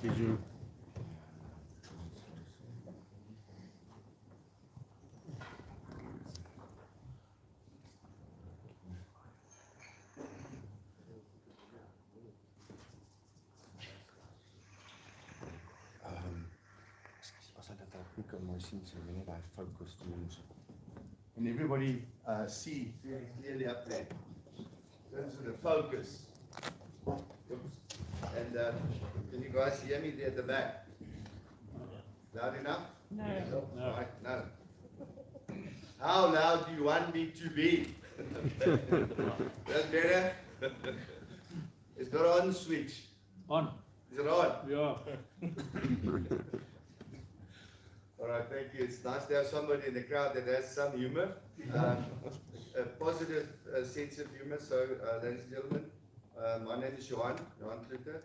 schedule. And everybody see very clearly up there in terms of the focus. Oops. And can you guys hear me there at the back? Loud enough? No. No. Right, no. How loud do you want me to be? That's better? It's got on switch. On. Is it on? Yeah. All right, thank you. It's nice to have somebody in the crowd that has some humor, a positive sense of humor. So, ladies and gentlemen, my name is Johan Kluter,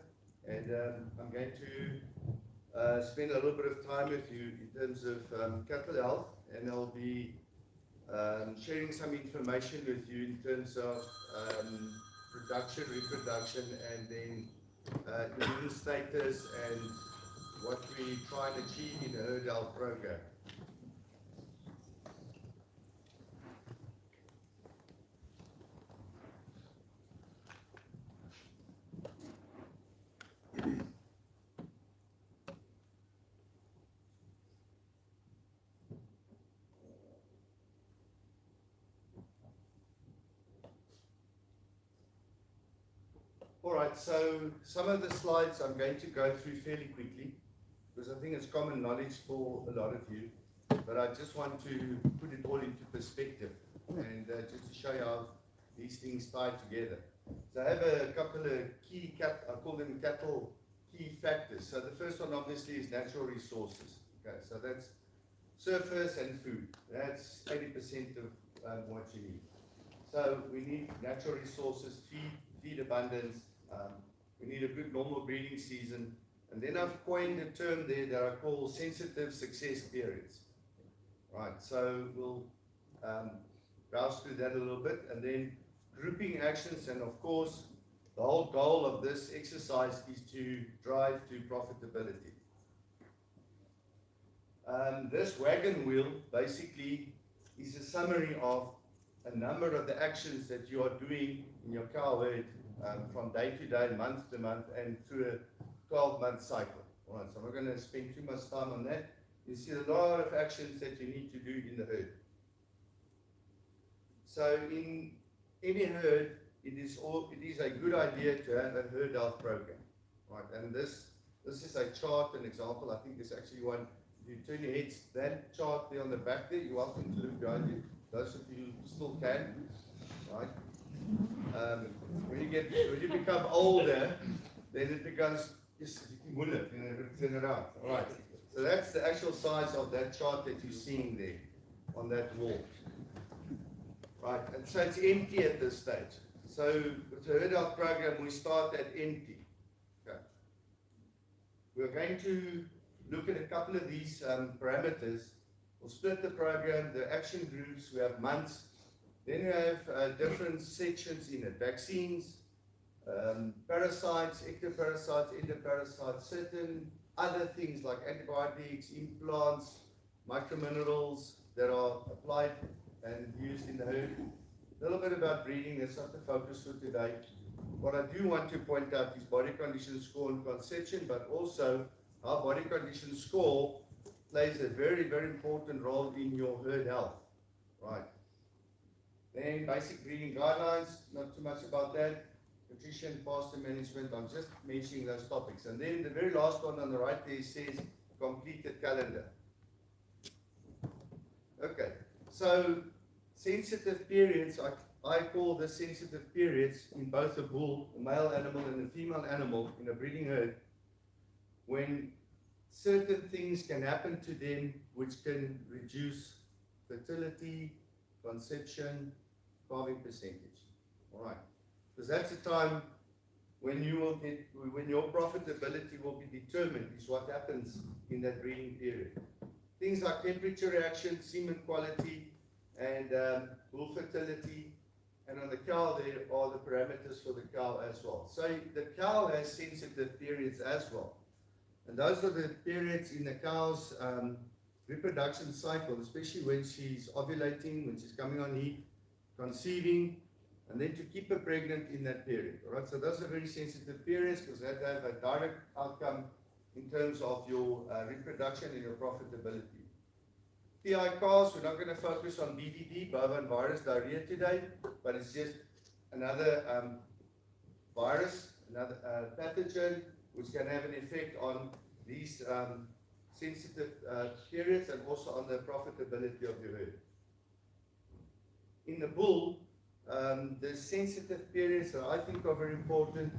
and I'm going to spend a little bit of time with you in terms of cattle health, and I'll be sharing some information with you in terms of production, reproduction, and then immune status and what we try and achieve in the herd health program. All right, so some of the slides I'm going to go through fairly quickly, because I think it's common knowledge for a lot of you, but I just want to put it all into perspective and just to show you how these things tie together. So I have a couple of key, I call them cattle key factors. So the first one obviously is natural resources. Okay, so that's surface and food. That's 80% of what you need. So we need natural resources, feed abundance, we need a good normal breeding season, and then I've coined a term there that I call sensitive success periods. Right, so we'll browse through that a little bit, and then grouping actions, and of course the whole goal of this exercise is to drive to profitability. This wagon wheel basically is a summary of a number of the actions that you are doing in your cow herd from day to day, month to month, and through a 12-month cycle. All right, so I'm not going to spend too much time on that. You see a lot of actions that you need to do in the herd. So in any herd, it is a good idea to have a herd health program. Right, and this is a chart, an example. I think there's actually one. If you turn your heads, that chart there on the back there, you're welcome to look behind you. Those of you who still can, right? When you become older, then it becomes moeilijk, turn around. All right. So that's the actual size of that chart that you're seeing there on that wall. Right, and so it's empty at this stage. So with the herd health program, we start at empty. Okay. We're going to look at a couple of these parameters. We'll split the program, the action groups, we have months, then we have different sections in it, vaccines, parasites, ectoparasites, endoparasites, certain other things like antibiotics, implants, microminerals that are applied and used in the herd. A little bit about breeding, that's not the focus for today. What I do want to point out is body condition score and conception, but also how body condition score plays a very, very important role in your herd health. Right. Then basic breeding guidelines, not too much about that. Nutrition, pasture management, I'm just mentioning those topics. And then the very last one on the right there says completed calendar. Okay, so sensitive periods, I call the sensitive periods in both a bull, a male animal, and a female animal in a breeding herd, when certain things can happen to them which can reduce fertility, conception, calving percentage. All right, because that's the time when you will get, when your profitability will be determined, is what happens in that breeding period. Things like temperature reaction, semen quality, and bull fertility, and on the cow there are the parameters for the cow as well. So the cow has sensitive periods as well. And those are the periods in the cow's reproduction cycle, especially when she's ovulating, when she's coming on heat, conceiving, and then to keep her pregnant in that period. All right, so those are very sensitive periods because that have a direct outcome in terms of your reproduction and your profitability. PI cows, we're not going to focus on BVD, bovine virus diarrhea today, but it's just another virus, another pathogen, which can have an effect on these sensitive periods and also on the profitability of your herd. In the bull, the sensitive periods that I think are very important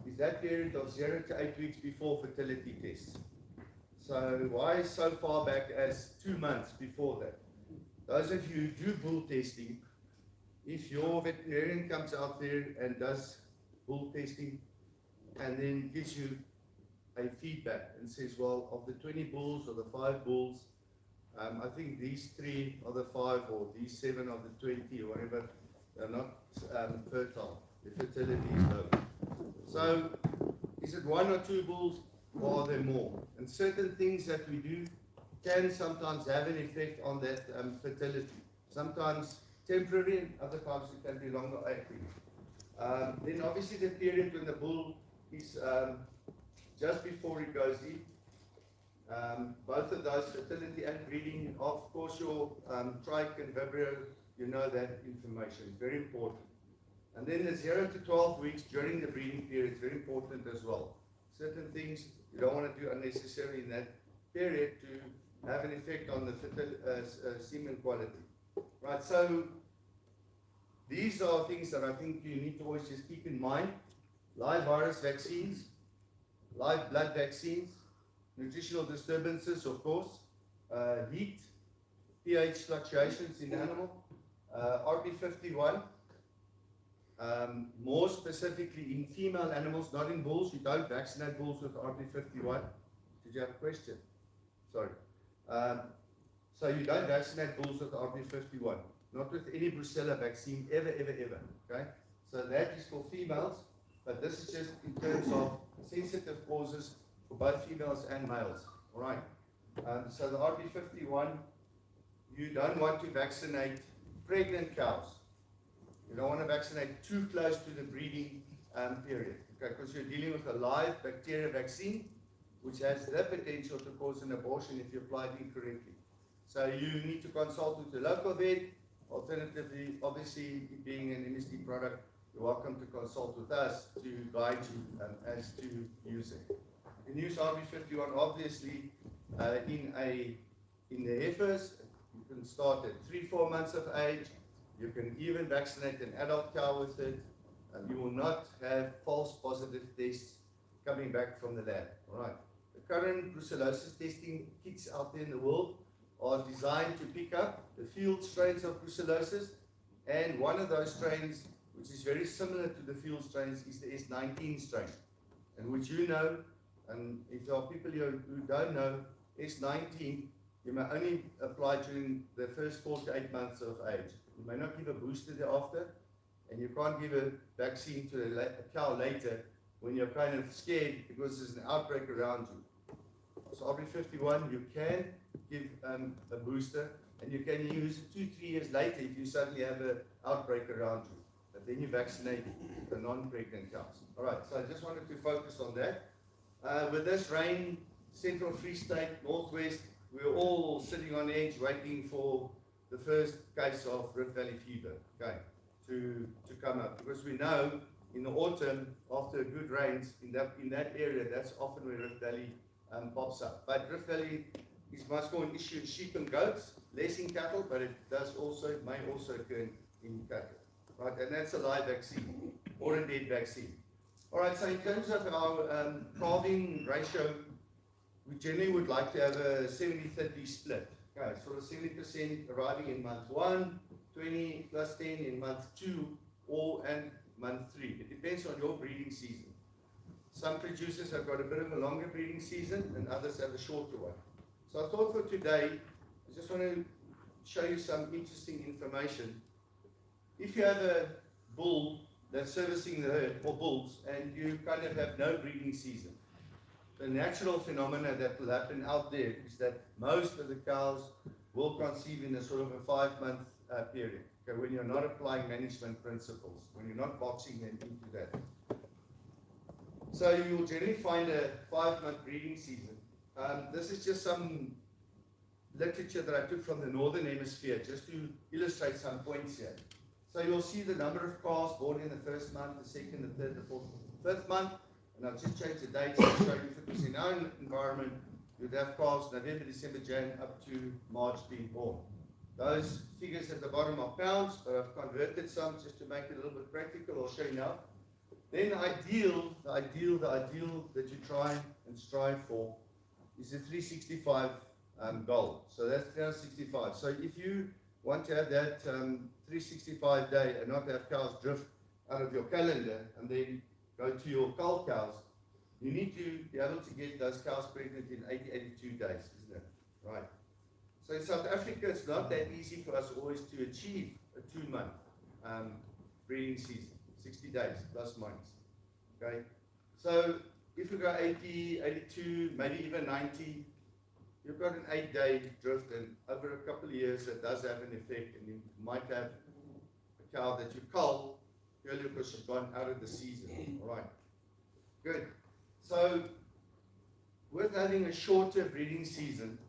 is that period of 0 to 8 weeks before fertility tests. So why so far back as 2 months before that? Those of you who do bull testing, if your veterinarian comes out there and does bull testing and then gives you a feedback and says, well, of the 20 bulls or the 5 bulls, I think these 3 are the 5 or these 7 are the 20 or whatever, they're not fertile. The fertility is low. So is it 1 or 2 bulls or are there more? And certain things that we do can sometimes have an effect on that fertility. Sometimes temporary, and other times it can be longer acting. Then obviously the period when the bull is just before it goes in. Both of those, fertility and breeding, of course your trike and vibrio, you know that information, it's very important. And then the 0 to 12 weeks during the breeding period is very important as well. Certain things you don't want to do unnecessarily in that period to have an effect on the semen quality. Right, so these are things that I think you need to always just keep in mind. Live virus vaccines, live blood vaccines, nutritional disturbances, of course, heat, pH fluctuations in the animal, RP51, more specifically in female animals, not in bulls. You don't vaccinate bulls with RP51. Did you have a question? Sorry. So you don't vaccinate bulls with RP51, not with any Brucella vaccine, ever, ever, ever. Okay? So that is for females, but this is just in terms of sensitive causes for both females and males. All right. So the RP51, you don't want to vaccinate pregnant cows. You don't want to vaccinate too close to the breeding period, okay? Because you're dealing with a live bacteria vaccine, which has the potential to cause an abortion if you apply it incorrectly. So you need to consult with the local vet. Alternatively, obviously, being an MSD product, you're welcome to consult with us to guide you as to use it. You can use RP51 obviously in the heifers. You can start at 3-4 months of age. You can even vaccinate an adult cow with it. You will not have false positive tests coming back from the lab. All right. The current brucellosis testing kits out there in the world are designed to pick up the field strains of brucellosis, and one of those strains, which is very similar to the field strains, is the S19 strain, and which you know, and if there are people here who don't know, S19 you may only apply during the first 4 to 8 months of age. You may not give a booster thereafter, and you can't give a vaccine to a cow later when you're kind of scared because there's an outbreak around you. So RP51, you can give a booster, and you can use it 2-3 years later if you suddenly have an outbreak around you. But then you vaccinate the non-pregnant cows. All right, so I just wanted to focus on that. With this rain, Central Free State, Northwest, we're all sitting on edge waiting for the first case of Rift Valley fever, okay, to come up. Because we know in the autumn, after good rains in that area, that's often where Rift Valley pops up. But Rift Valley is much more an issue in sheep and goats, less in cattle, but it may also occur in cattle. Right, and that's a live vaccine or a dead vaccine. All right, so in terms of our calving ratio, we generally would like to have a 70-30 split. Okay, sort of 70% arriving in month 1, 20 plus 10 in month 2, and month 3. It depends on your breeding season. Some producers have got a bit of a longer breeding season and others have a shorter one. So I thought for today, I just want to show you some interesting information. If you have a bull that's servicing the herd, or bulls, and you kind of have no breeding season, the natural phenomena that will happen out there is that most of the cows will conceive in a sort of a 5-month period. Okay, when you're not applying management principles, when you're not boxing them into that. So you'll generally find a 5-month breeding season. This is just some literature that I took from the Northern Hemisphere, just to illustrate some points here. So you'll see the number of calves born in the first month, the second, the third, the fourth, fifth month, and I'll just change the dates to show you if it was in our environment, you'd have calves November, December, Jan, up to March being born. Those figures at the bottom are pounds, but I've converted some just to make it a little bit practical. I'll show you now. Then the ideal that you try and strive for is the 365 goal. So that's 365. So if you want to have that 365 day and not have cows drift out of your calendar and then go to your cull cows, you need to be able to get those cows pregnant in 82 days, isn't it? Right. So in South Africa, it's not that easy for us always to achieve a 2-month breeding season, 60 days, plus minus. Okay? So if you go 80, 82, maybe even 90, you've got an 8-day drift, and over a couple of years, it does have an effect, and you might have a cow that you cull purely because she's gone out of the season. All right. Good. So with having a shorter breeding season,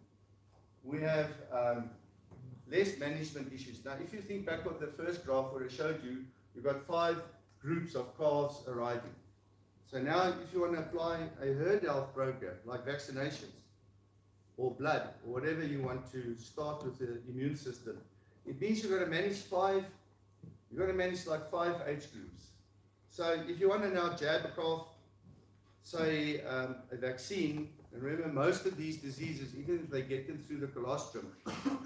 we have less management issues. Now, if you think back of the first graph where I showed you, you've got 5 groups of calves arriving. So now, if you want to apply a herd health program, like vaccinations, or blood, or whatever you want to start with the immune system, it means you've got to manage like 5 age groups. So if you want to now jab a calf, say a vaccine, and remember, most of these diseases, even if they get them through the colostrum,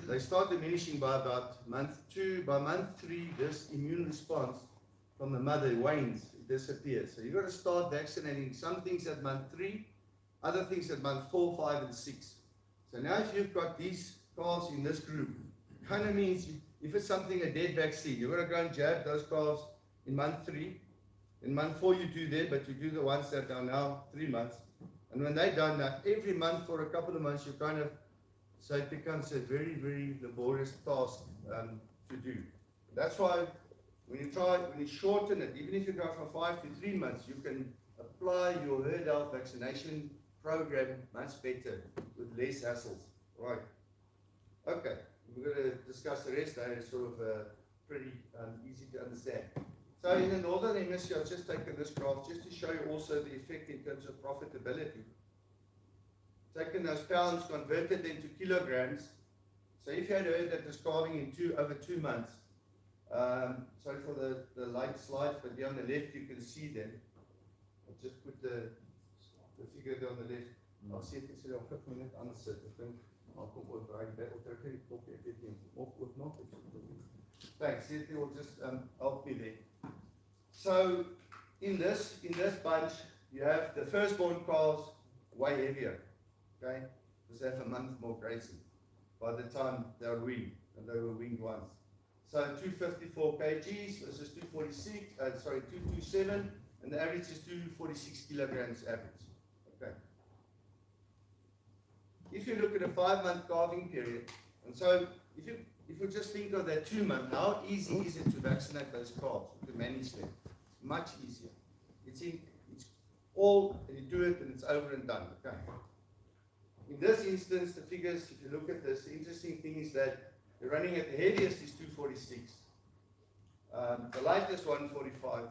they start diminishing by about month 2. By month 3, this immune response from the mother wanes, it disappears. So you've got to start vaccinating some things at month 3, other things at month 4, 5, and 6. So now if you've got these calves in this group, kind of means if it's something, a dead vaccine, you've got to go and jab those calves in month 3. In month 4 you do that, but you do the ones that are now 3 months. And when they're done, now every month for a couple of months, you kind of, so it becomes a very, very laborious task to do. That's why when you shorten it, even if you go from 5 to 3 months, you can apply your herd health vaccination program much better with less hassles. Right. Okay, we're going to discuss the rest. That is sort of pretty easy to understand. So in the Northern Hemisphere, I've just taken this graph just to show you also the effect in terms of profitability. Taken those pounds, converted them to kilograms. So if you had a herd that was calving in over 2 months, sorry for the light slides, but here on the left you can see them. I'll just put the figure there on the left. I'll see if it's al 5 minute answer. I'll come over right back. Thanks. It will just help me there. So in this bunch, you have the firstborn calves way heavier. Okay, because they have a month more grazing by the time they are weaned, and they were weaned once. So 254 kgs versus 227, and the average is 246 kilograms average. Okay. If you look at a 5-month calving period, and so if you just think of that 2 month, how easy is it to vaccinate those calves, to manage them? It's much easier. It's all, and you do it and it's over and done. Okay. In this instance, the figures, if you look at this, the interesting thing is that the running at the heaviest is 246. The lightest 145.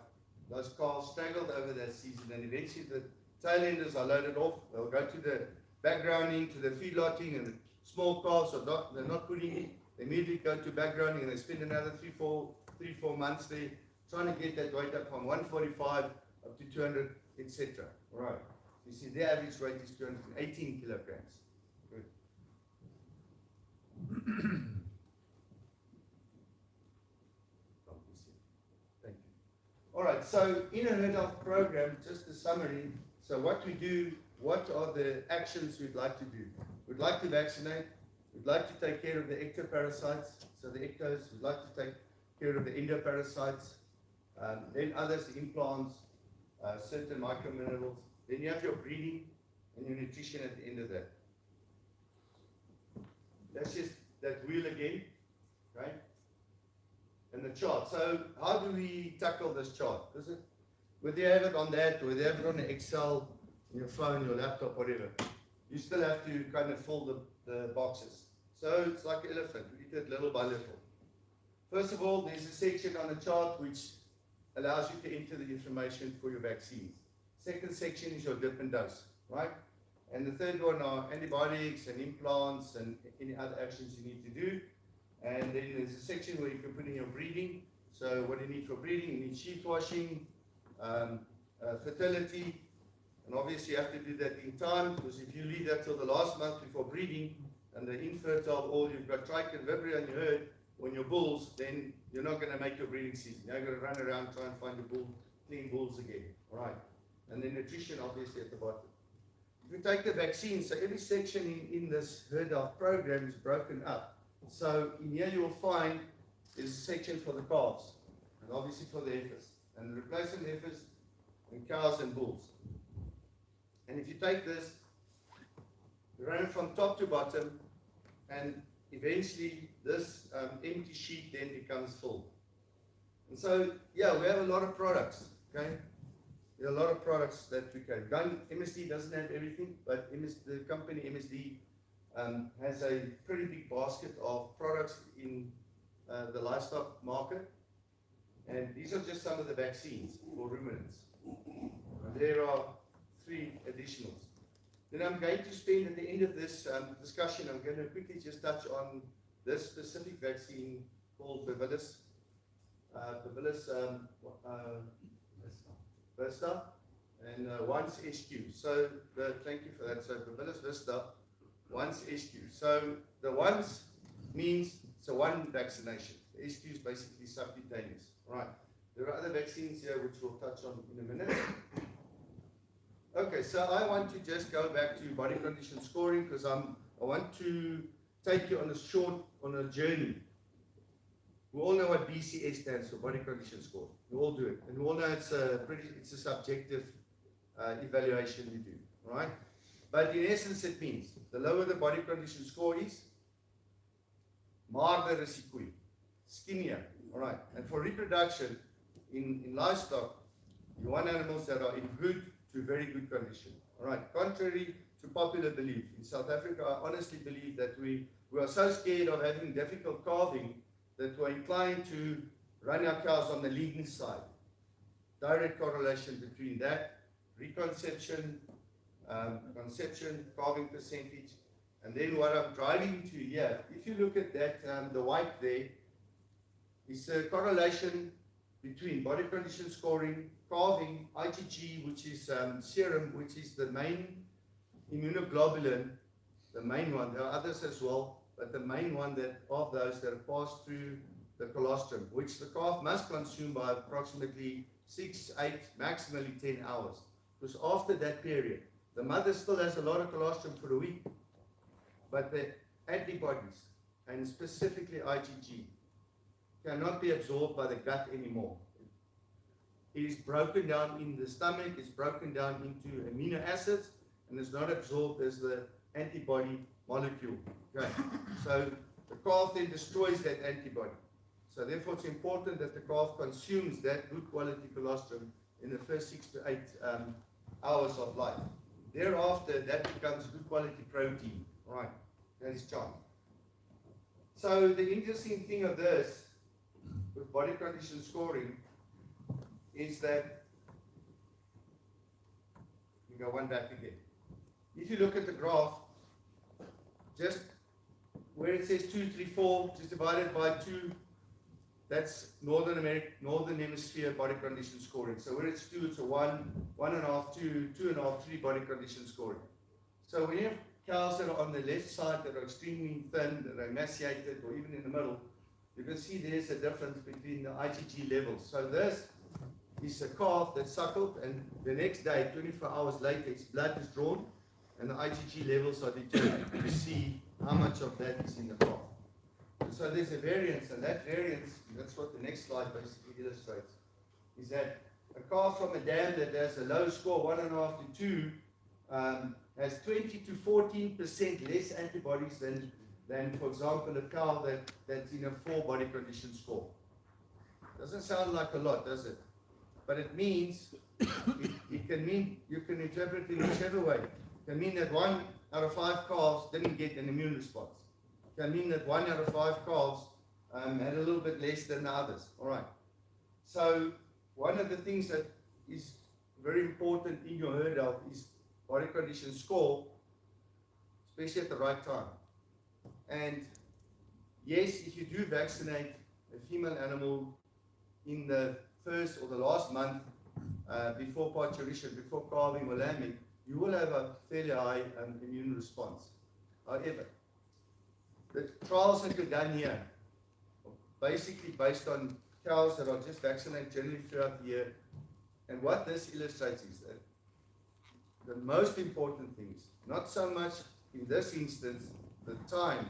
Those calves straggled over that season, and eventually the tail enders are loaded off. They'll go to the backgrounding, to the feedlotting, and the small calves they're not putting in. They immediately go to backgrounding, and they spend another 3-4 months there trying to get that weight up from 145 up to 200, etc. Right. You see, the average weight is 218 kilograms. Good. Thank you. All right, so in a herd health program, just a summary. So what we do, what are the actions we'd like to do? We'd like to vaccinate. We'd like to take care of the ectoparasites. So the ectos, we'd like to take care of the endoparasites. Then others, the implants, certain microminerals. Then you have your breeding. and your nutrition at the end of that. That's just that wheel again, right? And the chart. So how do we tackle this chart? Whether you have it on that, or whether you have it on an Excel, your phone, your laptop, whatever, you still have to kind of fill the boxes. So it's like an elephant, we eat it little by little. First of all, there's a section on the chart which allows you to enter the information for your vaccines. Second section is your dip and dose, right? And the third one are antibiotics and implants and any other actions you need to do. And then there's a section where you can put in your breeding. So what do you need for breeding? You need sheath washing, fertility, and obviously you have to do that in time, because if you leave that till the last month before breeding and the infertile, or you've got trich and vibrio on your herd, on your bulls, then you're not going to make your breeding season. You're going to run around trying to find your bull, clean bulls again. All right. And then nutrition obviously at the bottom. If you take the vaccine, so every section in this herd health program is broken up. So in here you will find there's a section for the calves, and obviously for the heifers, and replacement heifers, and cows and bulls. And if you take this, you run it from top to bottom, and eventually this empty sheet then becomes full. And so, yeah, we have a lot of products, okay? There are a lot of products that we can. MSD doesn't have everything, but the company MSD has a pretty big basket of products in the livestock market. And these are just some of the vaccines for ruminants. And there are 3 additionals. Then I'm going to spend at the end of this discussion, I'm going to quickly just touch on this specific vaccine called Brucellosis Vista, and once SQ. So thank you for that. So Brucellosis Vista, once SQ. So the once means it's a one vaccination. The SQ is basically subcutaneous. Right. There are other vaccines here which we'll touch on in a minute. Okay, so I want to just go back to body condition scoring, because I want to take you on a journey. We all know what BCS stands for, body condition score. We all do it, and we all know it's a subjective evaluation we do, right? But in essence, it means the lower the body condition score is, milder risiko, skinnier, all right? And for reproduction in livestock, you want animals that are in good to very good condition, all right? Contrary to popular belief, in South Africa, I honestly believe that we are so scared of having difficult calving that we're inclined to run our cows on the lean side. Direct correlation between that, reconception, conception, calving percentage, and then what I'm driving to here. If you look at that, the white there is a correlation between body condition scoring, calving, IgG, which is serum, which is the main immunoglobulin, the main one. There are others as well, but the main one of those that pass through the colostrum, which the calf must consume by approximately 6, 8, maximally 10 hours. Because after that period, the mother still has a lot of colostrum for a week, but the antibodies, and specifically IgG, cannot be absorbed by the gut anymore. It is broken down in the stomach, it's broken down into amino acids, and is not absorbed as the antibody molecule. Okay. So the calf then destroys that antibody. So therefore it's important that the calf consumes that good quality colostrum in the first 6 to 8 hours of life. Thereafter, that becomes good quality protein. Right, that is charm. So the interesting thing of this, with body condition scoring, is that, you go one back again. If you look at the graph, just where it says 2, 3, 4, just divided by 2, that's Northern Hemisphere body condition scoring. So where it's 2, it's a 1, 1.5, 2, 2.5, 3 body condition scoring. So when you have cows that are on the left side that are extremely thin, that are emaciated, or even in the middle, you can see there's a difference between the IgG levels. So this is a calf that suckled, and the next day, 24 hours later, its blood is drawn, and the IgG levels are determined to see how much of that is in the calf. And so there's a variance, and that variance, that's what the next slide basically illustrates, is that a calf from a dam that has a low score, 1.5 to 2, has 20 to 14% less antibodies than, for example, a cow that's in a 4 body condition score. Doesn't sound like a lot, does it? But it means, it can mean, you can interpret it in whichever way. It can mean that 1 out of 5 calves didn't get an immune response. It can mean that 1 out of 5 calves had a little bit less than the others. All right. So one of the things that is very important in your herd health is body condition score, especially at the right time. And yes, if you do vaccinate a female animal in the first or the last month before parturition, before calving or lambing, you will have a fairly high immune response. However, the trials that are done here are basically based on cows that are just vaccinated generally throughout the year. And what this illustrates is that the most important things, not so much in this instance the time,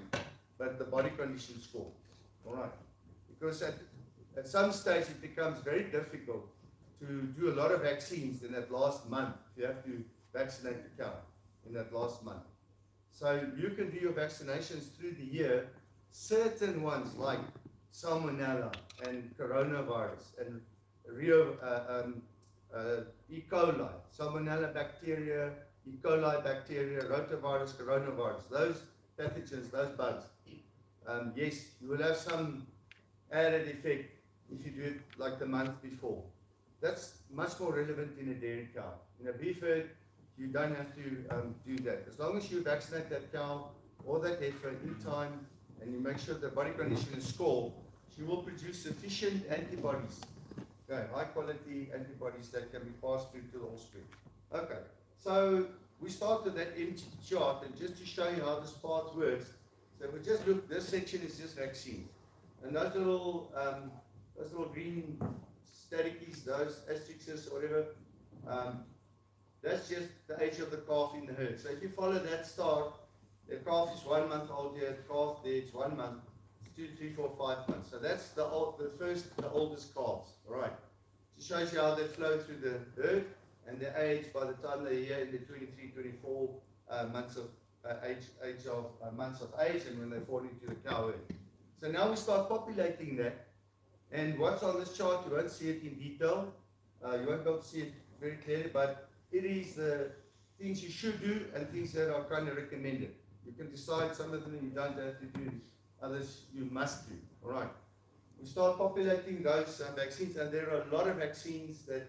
but the body condition score. All right, because at some stage it becomes very difficult to do a lot of vaccines in that last month. You have to vaccinate the cow in that last month. So you can do your vaccinations through the year, certain ones like Salmonella and coronavirus and E. coli, Salmonella bacteria, E. coli bacteria, rotavirus, coronavirus, those pathogens, those bugs. Yes, you will have some added effect if you do it like the month before. That's much more relevant in a dairy cow. In a beef herd, you don't have to do that. As long as you vaccinate that cow or that heifer in time and you make sure the body condition is score, she will produce sufficient antibodies, okay, high quality antibodies that can be passed through to the offspring. Okay, so we start with that empty chart, and just to show you how this part works, so if we just look, this section is just vaccines. And those little green staticies, those asterisks or whatever, that's just the age of the calf in the herd. So if you follow that star, the calf is 1 month old here, the calf there, it's 1 month, it's 2, 3, 4, 5 months. So that's the oldest calves, all right. It shows you how they flow through the herd and their age by the time they're here in the 23, 24 months of months of age, and when they fall into the cow herd. So now we start populating that, and what's on this chart, you won't see it in detail, you won't be able to see it very clearly, but it is the things you should do and things that are kind of recommended. You can decide some of them you don't have to do, others you must do. All right. We start populating those vaccines, and there are a lot of vaccines that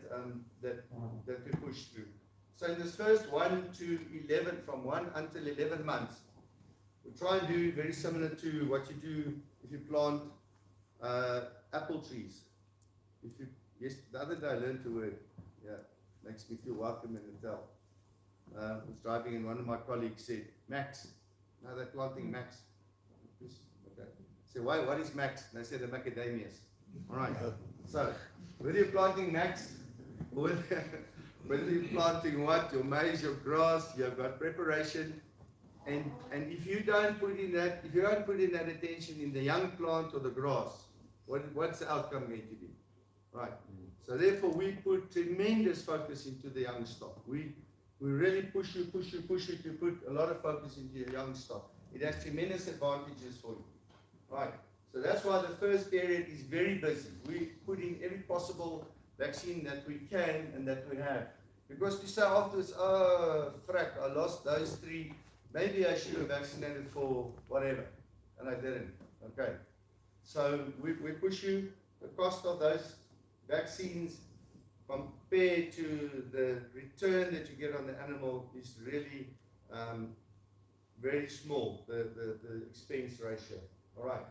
we push through. So in this first 1 to 11, from 1 until 11 months, we try and do very similar to what you do if you plant apple trees. The other day I learned a word, makes me feel welcome in the tell. I was driving and one of my colleagues said, Max. Now they're planting Max. Okay. I said, why? What is Max? And I said, the macadamias. All right. So, whether you're planting Max, or whether you're planting what, your maize, your grass, you've got preparation. And if you don't put in that, attention in the young plant or the grass, what's the outcome going to be? Right. So therefore, we put tremendous focus into the young stock. We really push you to put a lot of focus into your young stock. It has tremendous advantages for you. Right. So that's why the first period is very busy. We put in every possible vaccine that we can and that we have. Because we say afterwards, oh, frack, I lost those 3. Maybe I should have vaccinated for whatever. And I didn't. Okay. So we push you. The cost of those vaccines compared to the return that you get on the animal is really very small, the expense ratio. All right.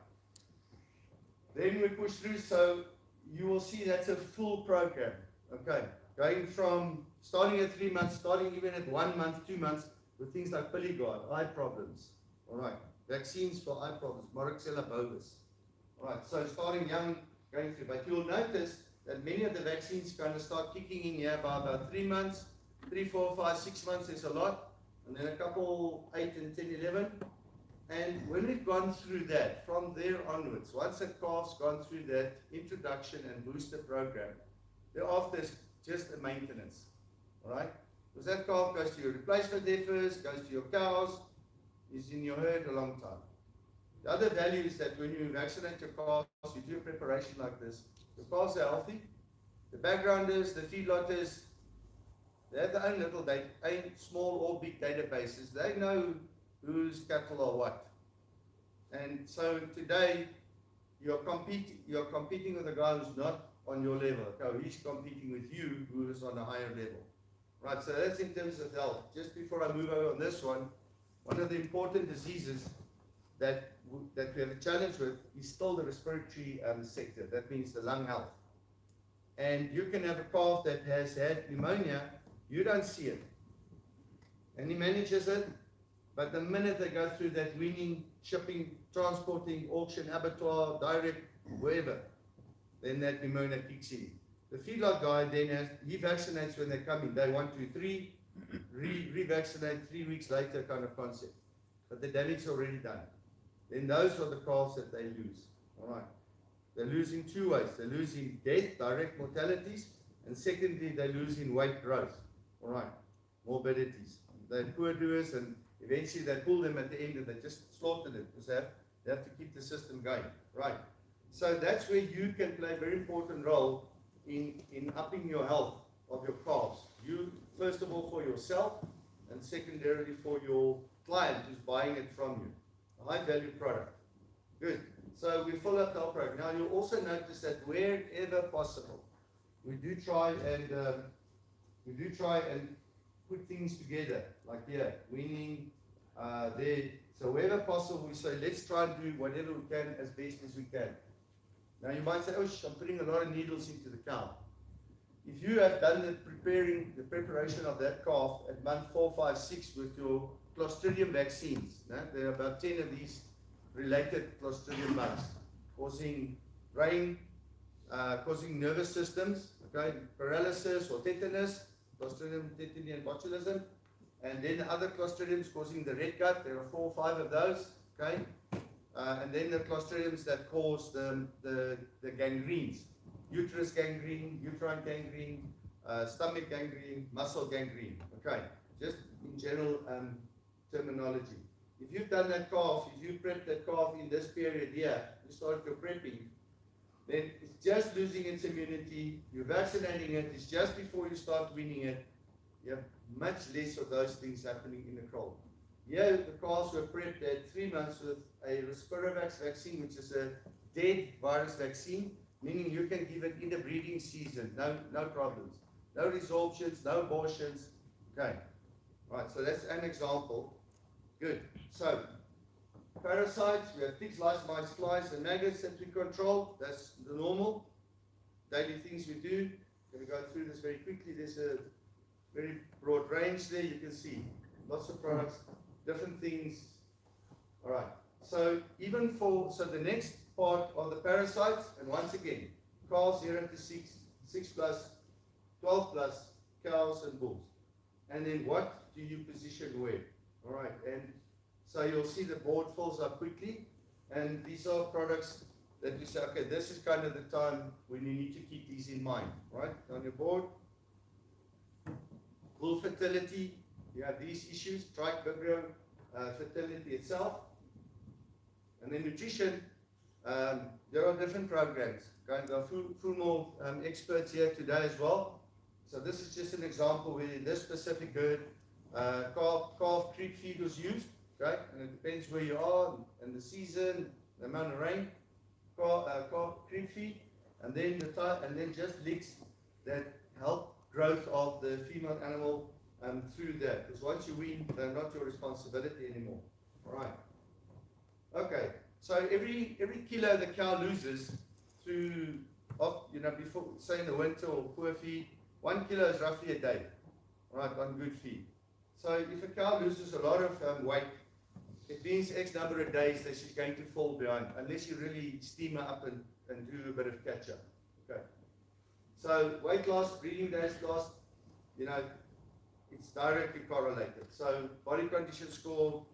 Then we push through, so you will see that's a full program. Okay. Going from starting at 3 months, starting even at 1 month, 2 months, with things like Piligard, eye problems. All right. Vaccines for eye problems, Moraxella bovis. All right. So starting young, going through. But you'll notice that many of the vaccines kind of start kicking in here by about 3 months, 3, 4, 5, 6 months, there's a lot, and then a couple 8 and 10, 11. And when we've gone through that, from there onwards, once a calf's gone through that introduction and booster program, thereafter is just a maintenance. All right? Because that calf goes to your replacement heifers, goes to your cows, is in your herd a long time. The other value is that when you vaccinate your calves, you do a preparation like this. The calves are healthy. The backgrounders, the feedlotters, they have their own little small or big databases. They know whose cattle are what. And so today, you're competing with a guy who's not on your level. Okay, he's competing with you, who is on a higher level. Right, so that's in terms of health. Just before I move over on this one of the important diseases that we have a challenge with is still the respiratory sector. That means the lung health. And you can have a calf that has had pneumonia, you don't see it. And he manages it, but the minute they go through that weaning, shipping, transporting, auction, abattoir, direct, wherever, then that pneumonia kicks in. The feedlot guy then he vaccinates when they come in, day 1, 2, 3, revaccinate 3 weeks later kind of concept. But the damage is already done. Then those are the calves that they lose. All right. They lose in two ways. They lose in death, direct mortalities, and secondly, they lose in weight growth. All right. Morbidities. They're poor doers, and eventually they pull them at the end and they just slaughter them because they have to keep the system going. Right. So that's where you can play a very important role in upping your health of your calves. You, first of all, for yourself, and secondarily for your client who's buying it from you. A high value product. Good. So we fill up the program. Now you'll also notice that wherever possible, we do try and put things together, like here, weaning, there. So wherever possible, we say, let's try and do whatever we can as best as we can. Now you might say, oh, I'm putting a lot of needles into the cow. If you have done the preparation of that calf at month 4, 5, 6 with your Clostridium vaccines, there are about 10 of these related Clostridium bugs, causing brain, causing nervous systems, okay, paralysis or tetanus, Clostridium tetani and botulism, and then the other Clostridiums causing the red gut. There are 4 or 5 of those, okay, and then the Clostridiums that cause the gangrenes, uterus gangrene, uterine gangrene, stomach gangrene, muscle gangrene, okay, just in general terminology. If you've done that calf, if you prepped that calf in this period here, you started your prepping, then it's just losing its immunity, you're vaccinating it, it's just before you start weaning it, you have much less of those things happening in the cold. Here, the calves were prepped at 3 months with a Respiravax vaccine, which is a dead virus vaccine, meaning you can give it in the breeding season, no problems. No resorptions, no abortions, okay. Right, so that's an example. Good. So, parasites, we have ticks, lice, mice, flies, and maggots that we control. That's the normal daily things we do. I'm going to go through this very quickly. There's a very broad range there. You can see lots of products, different things. All right. So, so the next part are the parasites, and once again, calves 0 to 6, 6 plus, 12 plus, cows and bulls. And then what do you position where? All right, and so you'll see the board fills up quickly, and these are products that we say, okay, this is kind of the time when you need to keep these in mind, right? On your board, bull fertility, you have these issues, trike, vibrio, fertility itself, and then nutrition. There are different programs. Going to go more experts here today as well. So this is just an example where in this specific herd, calf treat feed was used, okay? And it depends where you are and the season, the amount of rain. Calf treat feed, and then just licks that help growth of the female animal through that. Because once you wean, they're not your responsibility anymore. All right. Okay. So every kilo the cow loses through, before, say in the winter or poor feed, 1 kilo is roughly a day, right, on good feed. So if a cow loses a lot of weight, it means X number of days that she's going to fall behind, unless you really steam her up and do a bit of catch up. Okay. So weight loss, breeding days lost, it's directly correlated. So body condition score,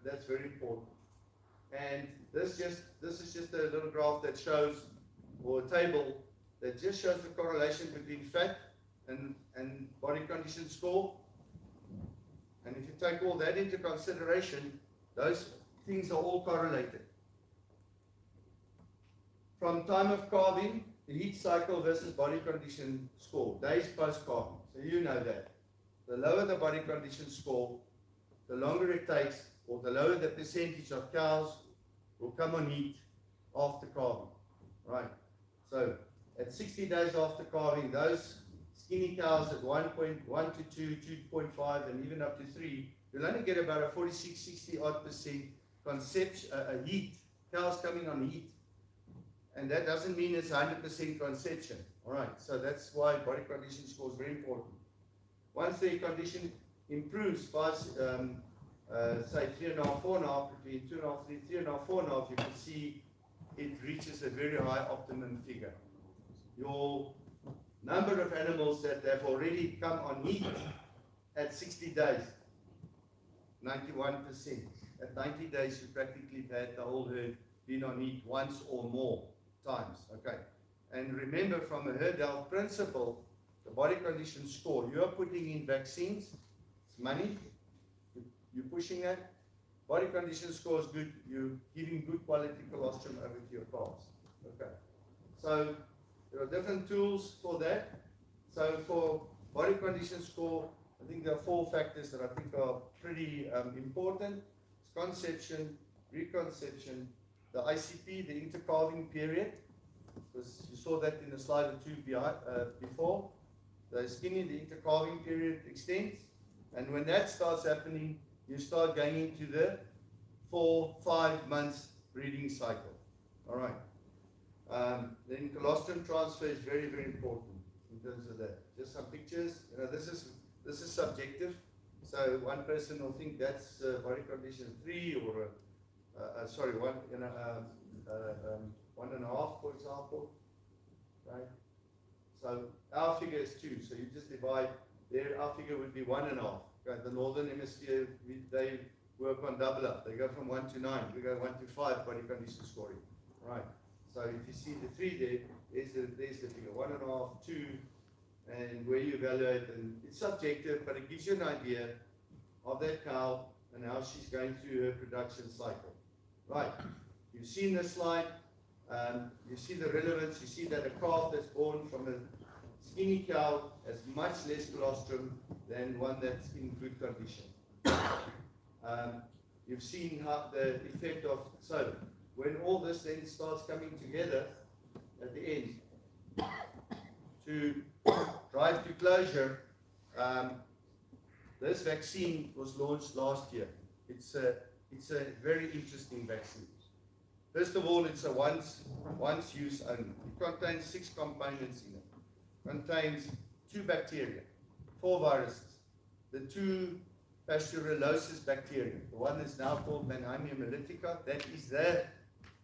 that's very important. And this is just a little graph that shows, or a table that just shows the correlation between fat and body condition score. And if you take all that into consideration, those things are all correlated. From time of calving, the heat cycle versus body condition score, days post-calving. So you know that. The lower the body condition score, the longer it takes, or the lower the percentage of cows will come on heat after calving. Right. So at 60 days after calving, those skinny cows at 1.1 to 2, 2.5, and even up to 3, you'll only get about a 46, 60 odd percent heat, cows coming on heat. And that doesn't mean it's 100% conception. All right, so that's why body condition score is very important. Once the condition improves, say 3.5, 4.5, between 2.5, 3, 3.5, 4.5, you can see it reaches a very high optimum figure. Your number of animals that have already come on heat at 60 days, 91%. At 90 days, you practically had the whole herd been on heat once or more times. Okay. And remember, from a herd health principle, the body condition score, you are putting in vaccines, it's money, you're pushing it. Body condition score is good, you're giving good quality colostrum over to your calves. Okay. So there are different tools for that. So for body condition score, I think there are 4 factors that I think are pretty important. It's conception, reconception, the ICP, the intercalving period, because you saw that in the slide or 2 before. The skinny, the intercalving period extends, and when that starts happening, you start going into the 4-5 months breeding cycle. All right. Then colostrum transfer is very, very important in terms of that. Just some pictures. You know, this is subjective. So one person will think that's body condition 3 or 1.5, for example. Right. So our figure is 2. So you just divide there. Our figure would be 1.5. Okay. The northern hemisphere, they work on double up. They go from 1 to 9. We go 1 to 5 body condition scoring. Right. So if you see the 3 there, there's the figure 1.5, 2, and where you evaluate, and it's subjective, but it gives you an idea of that cow and how she's going through her production cycle. Right. You've seen this slide. You see the relevance. You see that a calf that's born from a skinny cow has much less colostrum than one that's in good condition. You've seen how the effect of, so when all this then starts coming together at the end to drive to closure, this vaccine was launched last year. It's a very interesting vaccine. First of all, it's a once use only. It contains 6 components in it. Contains 2 bacteria, 4 viruses, the 2 Brucellosis bacteria. The one is now called Hemisphere mellitica. That is the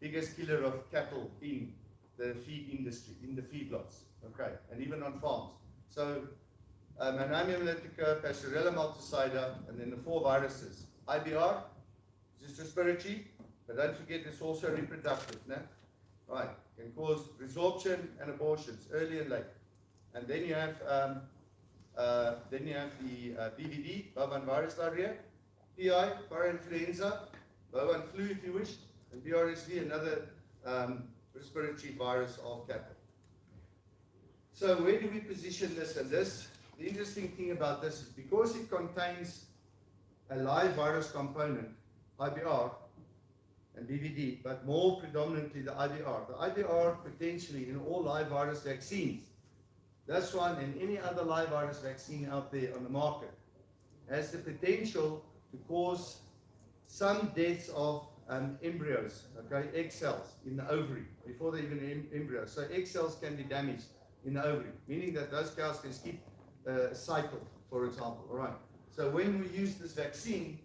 biggest killer of cattle in the feed industry, in the feedlots. Okay, and even on farms. So, Hemisphere mellitica, Pastorella multicida, and then the 4 viruses. IBR, just respiratory, but don't forget it's also reproductive. No? Right, can cause resorption and abortions, early and late. And then you have the BVD, bovine virus diarrhea, PI, parainfluenza, bovine flu if you wish, and BRSV, another respiratory virus of cattle. So where do we position this? And this, the interesting thing about this is because it contains a live virus component, IBR and BVD, but more predominantly the IBR. The IBR potentially in all live virus vaccines, this one and any other live virus vaccine out there on the market, has the potential to cause some deaths of embryos, okay, egg cells in the ovary, before they even embryos. So egg cells can be damaged in the ovary, meaning that those cows can skip a cycle, for example. All right. So when we use this vaccine,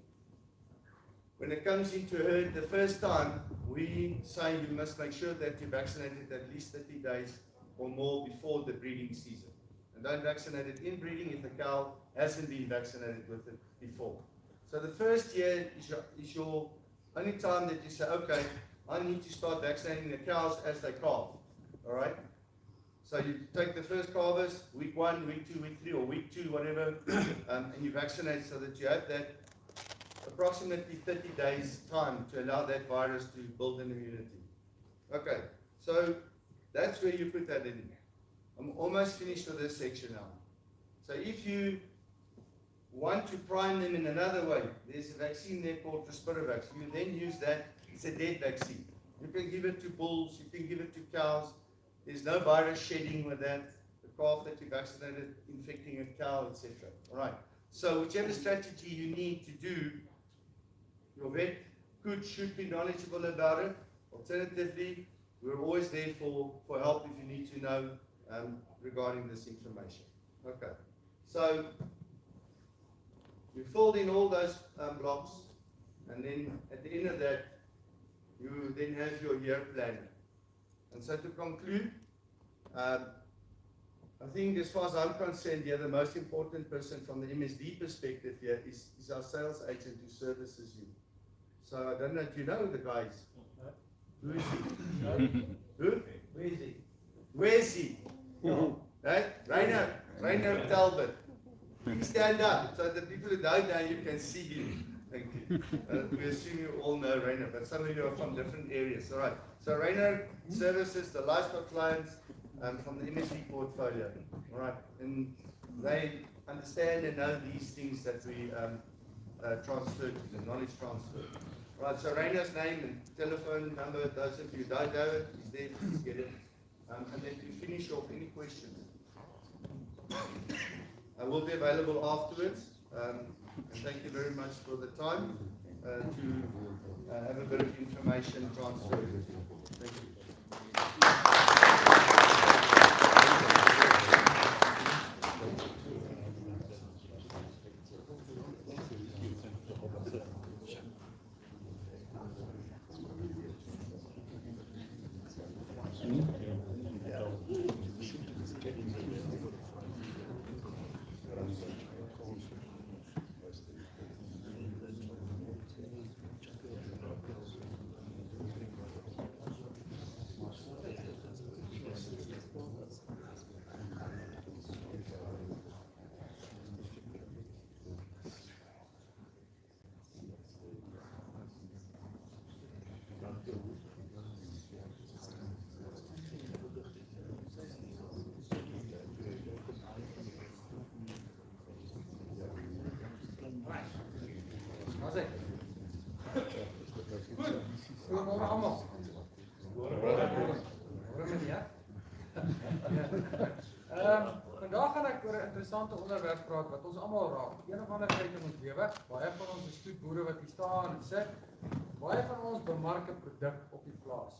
when it comes into a herd the first time, we say you must make sure that you're vaccinated at least 30 days or more before the breeding season. And don't vaccinate it in breeding if the cow hasn't been vaccinated with it before. So the first year is your only time that you say, okay, I need to start vaccinating the cows as they calve. All right? So you take the first calvers, week 1, week 2, week 3, or week 2, whatever, and you vaccinate so that you have that approximately 30 days time to allow that virus to build an immunity. Okay, so that's where you put that in. I'm almost finished with this section now. So if you want to prime them in another way, there's a vaccine there called Respiravax. You then use that. It's a dead vaccine. You can give it to bulls, you can give it to cows. There's no virus shedding with that. The calf that you vaccinated, infecting a cow, etc. All right. So whichever strategy you need to do, your vet should be knowledgeable about it. Alternatively, we're always there for help if you need to know regarding this information. Okay. So you filled in all those blocks, and then at the end of that, you then have your year planner. And so to conclude, I think as far as I'm concerned here, the most important person from the MSD perspective here is our sales agent who services you. So I don't know if you know the guys. Who is he? No. Who? Where is he? Where is he? Right? Rainer Talbot. Please stand up so the people who don't know you can see him. Thank you. We assume you all know Rainer, but some of you are from different areas. All right. So Rainer services the livestock clients from the MSD portfolio. All right. And they understand and know these things that we transfer to the knowledge transfer. All right. So Rainer's name and telephone number, those of you who don't know it, is there. Please get it. And then to finish off, any questions? I will be available afterwards. And thank you very much for the time to have a bit of information transferred. Thank you. Goeiemôre almal. Vandag gaan ek oor 'n interessante onderwerp praat wat ons almal raak. Een of ander tyd in ons lewe, baie van ons is stoetboere wat hier staan en sit. Baie van ons bemark 'n produk op die plaas.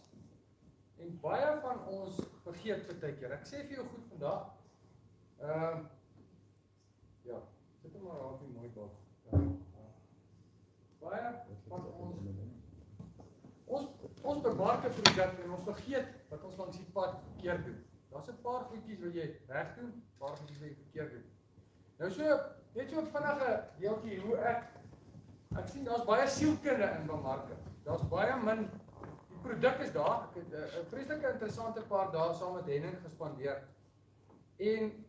En baie van ons vergeet baie keer. Ek sê vir jou goed vandag. Ja, sit hom maar op die mooi bal. Baie van ons bemark 'n produk en ons vergeet wat ons langs die pad verkeerd doen. Daar's 'n paar goedjies wat jy reg doen, 'n paar goedjies wat jy verkeerd doen. Nou net so 'n vinnige deeltjie hoe ek sien daar's baie sielkunde in bemarking. Daar's baie min, die produk is daar. Ek het 'n vreeslike interessante paar dae saam met Henning gespandeer. En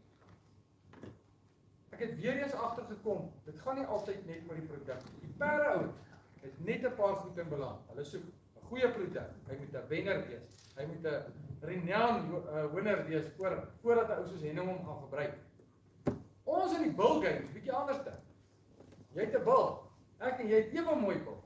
ek het weer eens agtergekom, dit gaan nie altyd net met die produk. Die perdehouer het net 'n paar goed in belang. Hulle soek 'n goeie produk. Hy moet 'n wenner wees. Hy moet 'n renowned winner wees voordat 'n ou soos Henning hom gaan gebruik. Ons in die bil game is bietjie anders te. Jy het 'n bil. Ek en jy het ewe mooi bil.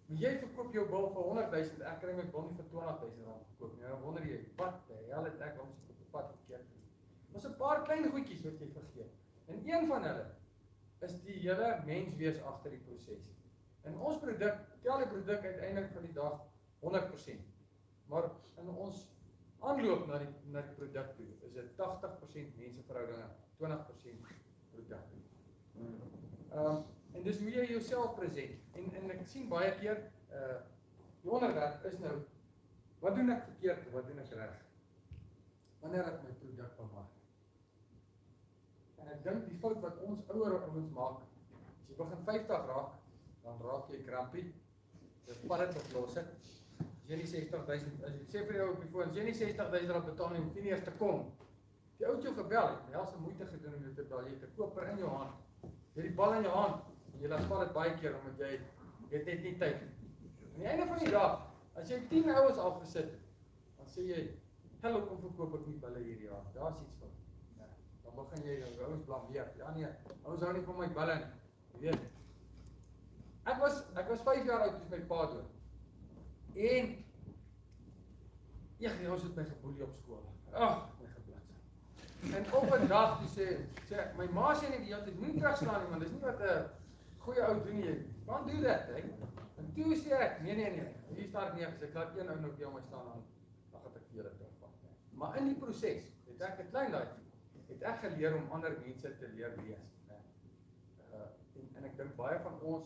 Maar jy verkoop jou bil vir 100.000, ek kry my bil nie vir 20.000 rand verkoop nie. Nou wonder jy, wat die hel het ek ons op die pad verkeerd gedoen. Daar's 'n paar klein goedjies wat jy vergeet. En een van hulle is die hele menswees agter die proses. En ons produk, tel die produk uiteindelik van die dag 100%. Maar in ons aanloop na die produk toe, is dit 80% menseverhoudinge, 20% produk. En dis hoe jy jouself present. En ek sien baie keer, die onderwerp is nou, wat doen ek verkeerd, wat doen ek reg? Wanneer ek my produk bemark? En ek dink die fout wat ons ouer ouens maak, as jy begin 50 raak, dan raak jy krampie, jy vat dit op los het. As jy nie 60.000, as jy sê vir jou op die foon, as jy nie 60.000 rand betaal nie, hoef jy nie eers te kom. Die ou het jou gebel, jy het moeite gedoen om dit te betaal, jy het 'n koper in jou hand, jy het die bal in jou hand, en jy laat vat dit baie keer, omdat jy het net nie tyd. Aan die einde van die dag, as jy 10 ouens afgesit het, dan sê jy, hallo, kom verkoop ek nie bulle hierdie jaar, daar is iets van. Ja, dan begin jy jou ouens blameer, ja nee, ouens hou nie van my bulle nie, jy weet. Ek was 5 jaar oud, toe my pa dood. En, ons het my geboelie op skool. Ag, my geblits. En op 'n dag, toe sê my ma sê nie die hele tyd, moenie terugslaan nie, man, dis nie wat 'n goeie ou doen nie. Can't do that, hè. En toe sê ek, nee, hier staan ek neergesit, ek laat een ou nou vir my staan aan, dan gaan ek vir julle terugvat. Maar in die proses, het ek 'n klein laai, het ek geleer om ander mense te leer lees. En ek dink baie van ons,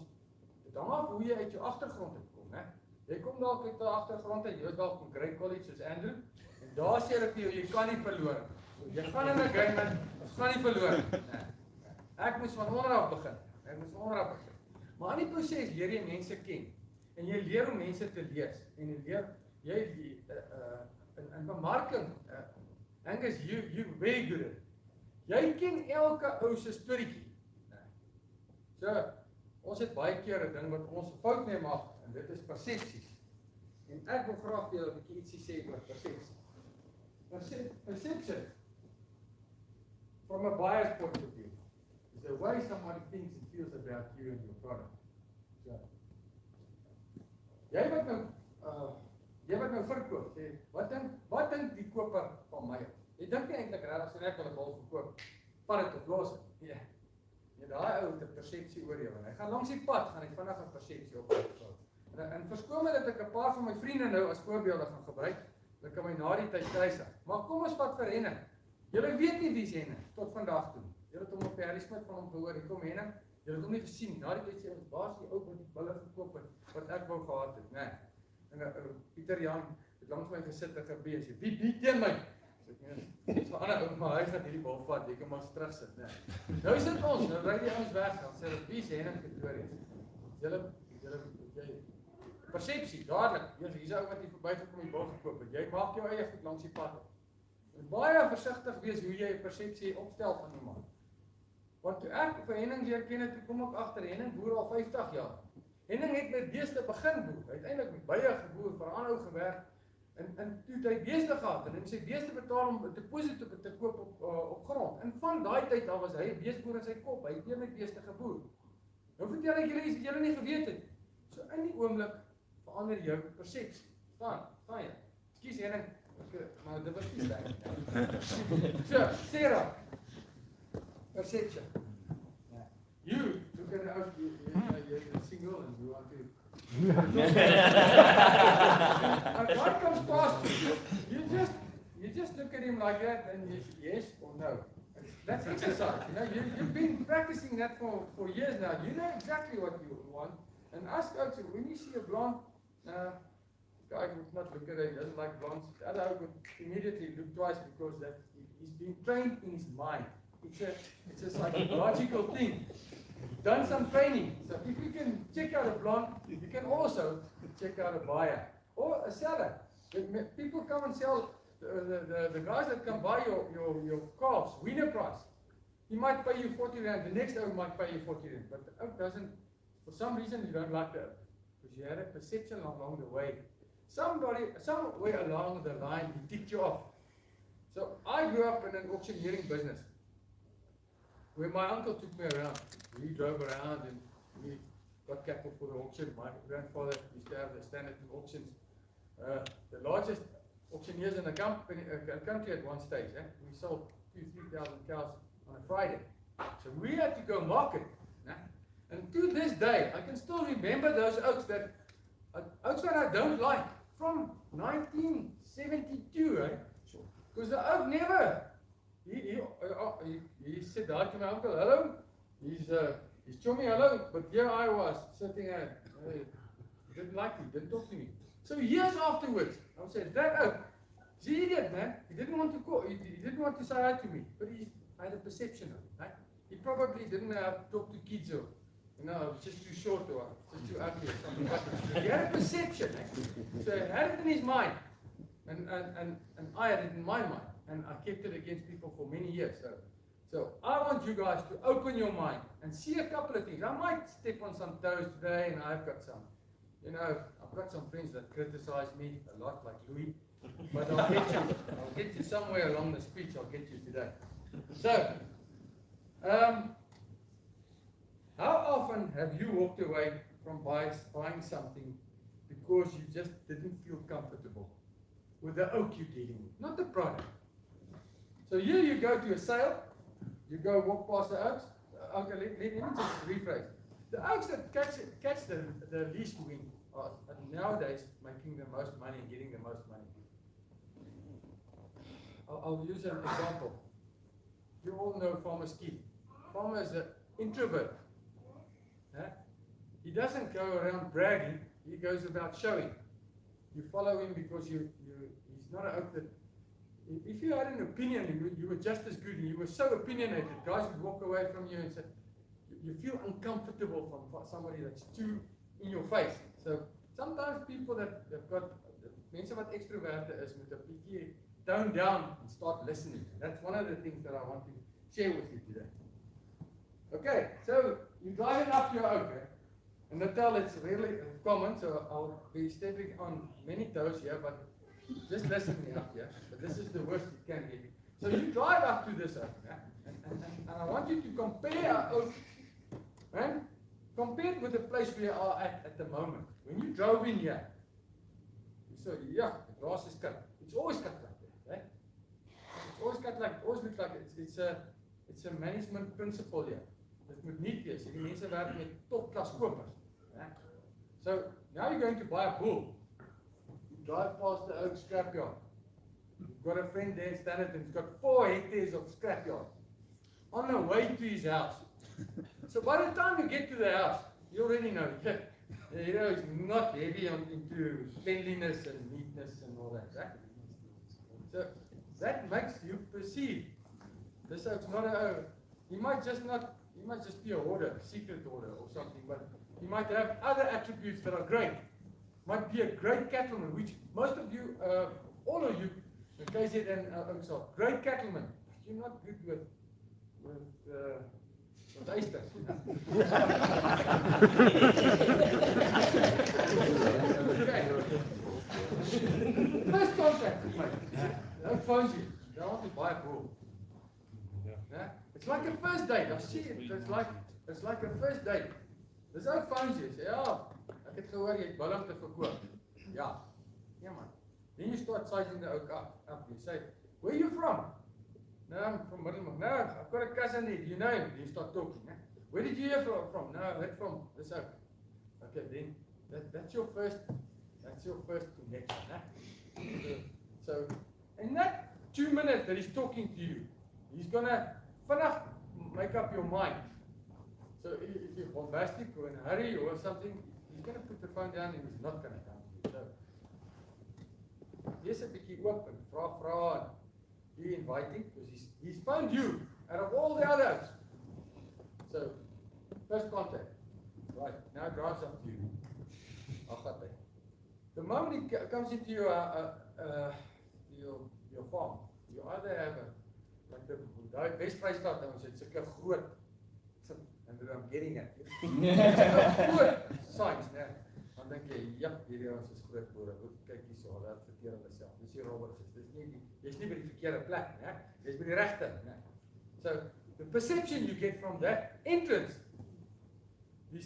dit hang af hoe jy uit jou agtergrond het kom, hè. Jy kom dalk uit 'n agtergrond en jy is dalk van Great College soos Andrew, en daar sê hulle vir jou, jy kan nie verloor. So, jy gaan in 'n game en jy gaan nie verloor. Nee. Ek moes van onderaf begin. Maar in die proses leer jy mense ken. En jy leer om mense te lees. En jy in bemarking, Angus, you very good at it. Jy ken elke ou se storieetjie. So, ons het baie keer 'n ding wat ons fout mee maak, en dit is persepsies. En ek wil graag vir julle 'n bietjie ietsie sê oor persepsie. Perception, from a buyer's point of view, is the way somebody thinks and feels about you and your product. So, jy wat nou verkoop, sê, wat dink die koper van my? Jy dink nie eintlik regtig as ek wil 'n bal verkoop, vat dit op los. Ja. Ja, daai ou het 'n persepsie oor jou en hy gaan langs die pad, gaan hy vinnig 'n persepsie op jou. En verskoon my dat ek 'n paar van my vriende nou as voorbeelde gaan gebruik, dan kan my na die tyd kruis. Maar kom ons vat vir Henning. Julle weet nie wie's Henning tot vandag toe. Julle het hom op Harry Smit van hom gehoor, hier kom Henning. Julle het hom nie gesien nie. Na die tyd sê ons, waar is die ou wat die bulle verkoop het wat ek wou gehad het, né? En Pieter Jan het langs my gesit en gebeur, wie bied teen my? Dis vir ander ou, maar hy gaan hierdie bal vat, jy kan maar terugsit, né? Nou sit ons, nou ry die ouens weg, dan sê hulle, wie's Henning Pretorius? Julle persepsie, dadelik, hier's 'n ou wat hier verbygekom die bal gekoop het, jy maak jou eie goed langs die pad op. En baie versigtig wees hoe jy 'n persepsie opstel van iemand. Want toe ek vir Henning leer ken het, toe kom ek agter, Henning boer al 50 jaar. Henning het met beeste begin boer, uiteindelik met baie geboer, vir aanhou gewerk, en toe het hy beeste gehad, en sy beeste betaal om 'n deposito te koop op grond. En van daai tyd af was hy 'n beesteboer in sy kop, hy het met beeste geboer. Nou vertel ek julle iets wat julle nie geweet het. So in die oomblik verander jou persepsie. Staan jy. Ekskuus Henning, maar dit was nie sterk. So, Sarah. Perception. You look at you're single and you want to. And God comes past you just look at him like that and you say yes or no. That's exercise. You've been practicing that for years now. You know exactly what you want. And ask out, when you see a blonde, guy would not look at it, he doesn't like blondes. The other would immediately look twice because he's been trained in his mind. It's a psychological thing. Done some training. So if you can check out a blonde, you can also check out a buyer or a seller. People come and sell, the guys that come buy your calves, winner price. He might pay you 40 rand, the next oak might pay you 40 rand, but the oak doesn't, for some reason you don't like the oak, because you had a perception along the way. Somewhere along the line, he ticked you off. So I grew up in an auctioneering business, where my uncle took me around. We drove around and we got cattle for the auction. My grandfather used to have the standard auctions. The largest auctioneers in the country at one stage. We sold 2,000-3,000 cows on a Friday. So we had to go market. And to this day, I can still remember those oaks that I don't like from 1972. Because the oak never. He said that to my uncle, hello, he's chummy, hello, but here I was, sitting there, didn't like me, didn't talk to me. So years afterwards, I said, that oak, he's an idiot, man, he didn't want to call, he didn't want to say hi to me, but I had a perception of it, right? He probably didn't know how to talk to kids or You know, it's just too short or just too ugly or something. But he had a perception, so he had it in his mind, and I had it in my mind, and I kept it against people for many years. So I want you guys to open your mind and see a couple of things. I might step on some toes today, and I've got some, you know, I've got some friends that criticize me a lot, like Louis. But I'll get you somewhere along the speech. I'll get you today. So, how often have you walked away from buying something because you just didn't feel comfortable with the oak you're dealing with, not the product? So here you go to a sale, you go walk past the oaks. Okay, let me just rephrase. The oaks that catch the least wind are nowadays making the most money and getting the most money. I'll use an example. You all know Farmer Ski. Farmer is an introvert. He doesn't go around bragging, he goes about showing. You follow him because he's not an oak that, if you had an opinion, you were just as good, and you were so opinionated, guys would walk away from you and say, you feel uncomfortable from somebody that's too in your face. So sometimes people that have got, mense wat extroverte is, moet 'n bietjie tone down and start listening. That's one of the things that I want to share with you today. Okay, so you're driving up your oak, and Natal, it's really common, so I'll be stepping on many toes here, but just listen me up here. But this is the worst it can get. So you drive up to this oak, and I want you to compare our oak, and compare it with the place we are at the moment. When you drove in here, you saw, yeah, the grass is cut. It's always cut like that, right? It's always cut like, always looks like it's a management principle here. Dit moet nie wees. Hierdie mense werk met topklas kopers. So now you're going to buy a bull. You drive past the oak scrapyard. You've got a friend there in Standerton who's got 4 hectares of scrapyard on the way to his house. So by the time you get to the house, you already know, you know, he's not heavy into cleanliness and neatness and all that, right? So that makes you perceive this oak's not a, he might just be a hoarder, secret hoarder or something, but he might have other attributes that are great. Might be a great cattleman, which most of you, all of you, the KZN oaks are great cattlemen, but you're not good with oysters. Okay. First contact, mate. Don't phone you. They want to buy a bull. It's like a first date. I see it. It's like a first date. Dis ou phones jy sê, ja, ek het gehoor jy het bulle om te verkoop. Ja. Ja man. Then you start sizing the oak up. You say, where are you from? No, I'm from Middelburg. No, I've got a cousin there. Do you know him? You start talking. Where did you hear from? No, I heard from this oak. Okay, then that's your first connection. So in that 2 minutes that he's talking to you, he's gonna make up your mind. So if you're bombastic or in a hurry or something, he's gonna put the phone down and he's not gonna come to you. So here's a bietjie oop and vra and be inviting, because he's phoned you out of all the others. So first contact. Right, now it drives up to you. The moment he comes into your farm, you either have like the best price start, it's a groot, and I'm getting at it. Groot signs now. Dan dink jy, ja, hierdie ons is groot boere. Kyk hierso, hulle het verkeer hulle self. Dis hier Roberts. Jy's nie by die verkeerde plek, né? Jy's by die regte, né? So the perception you get from that entrance, die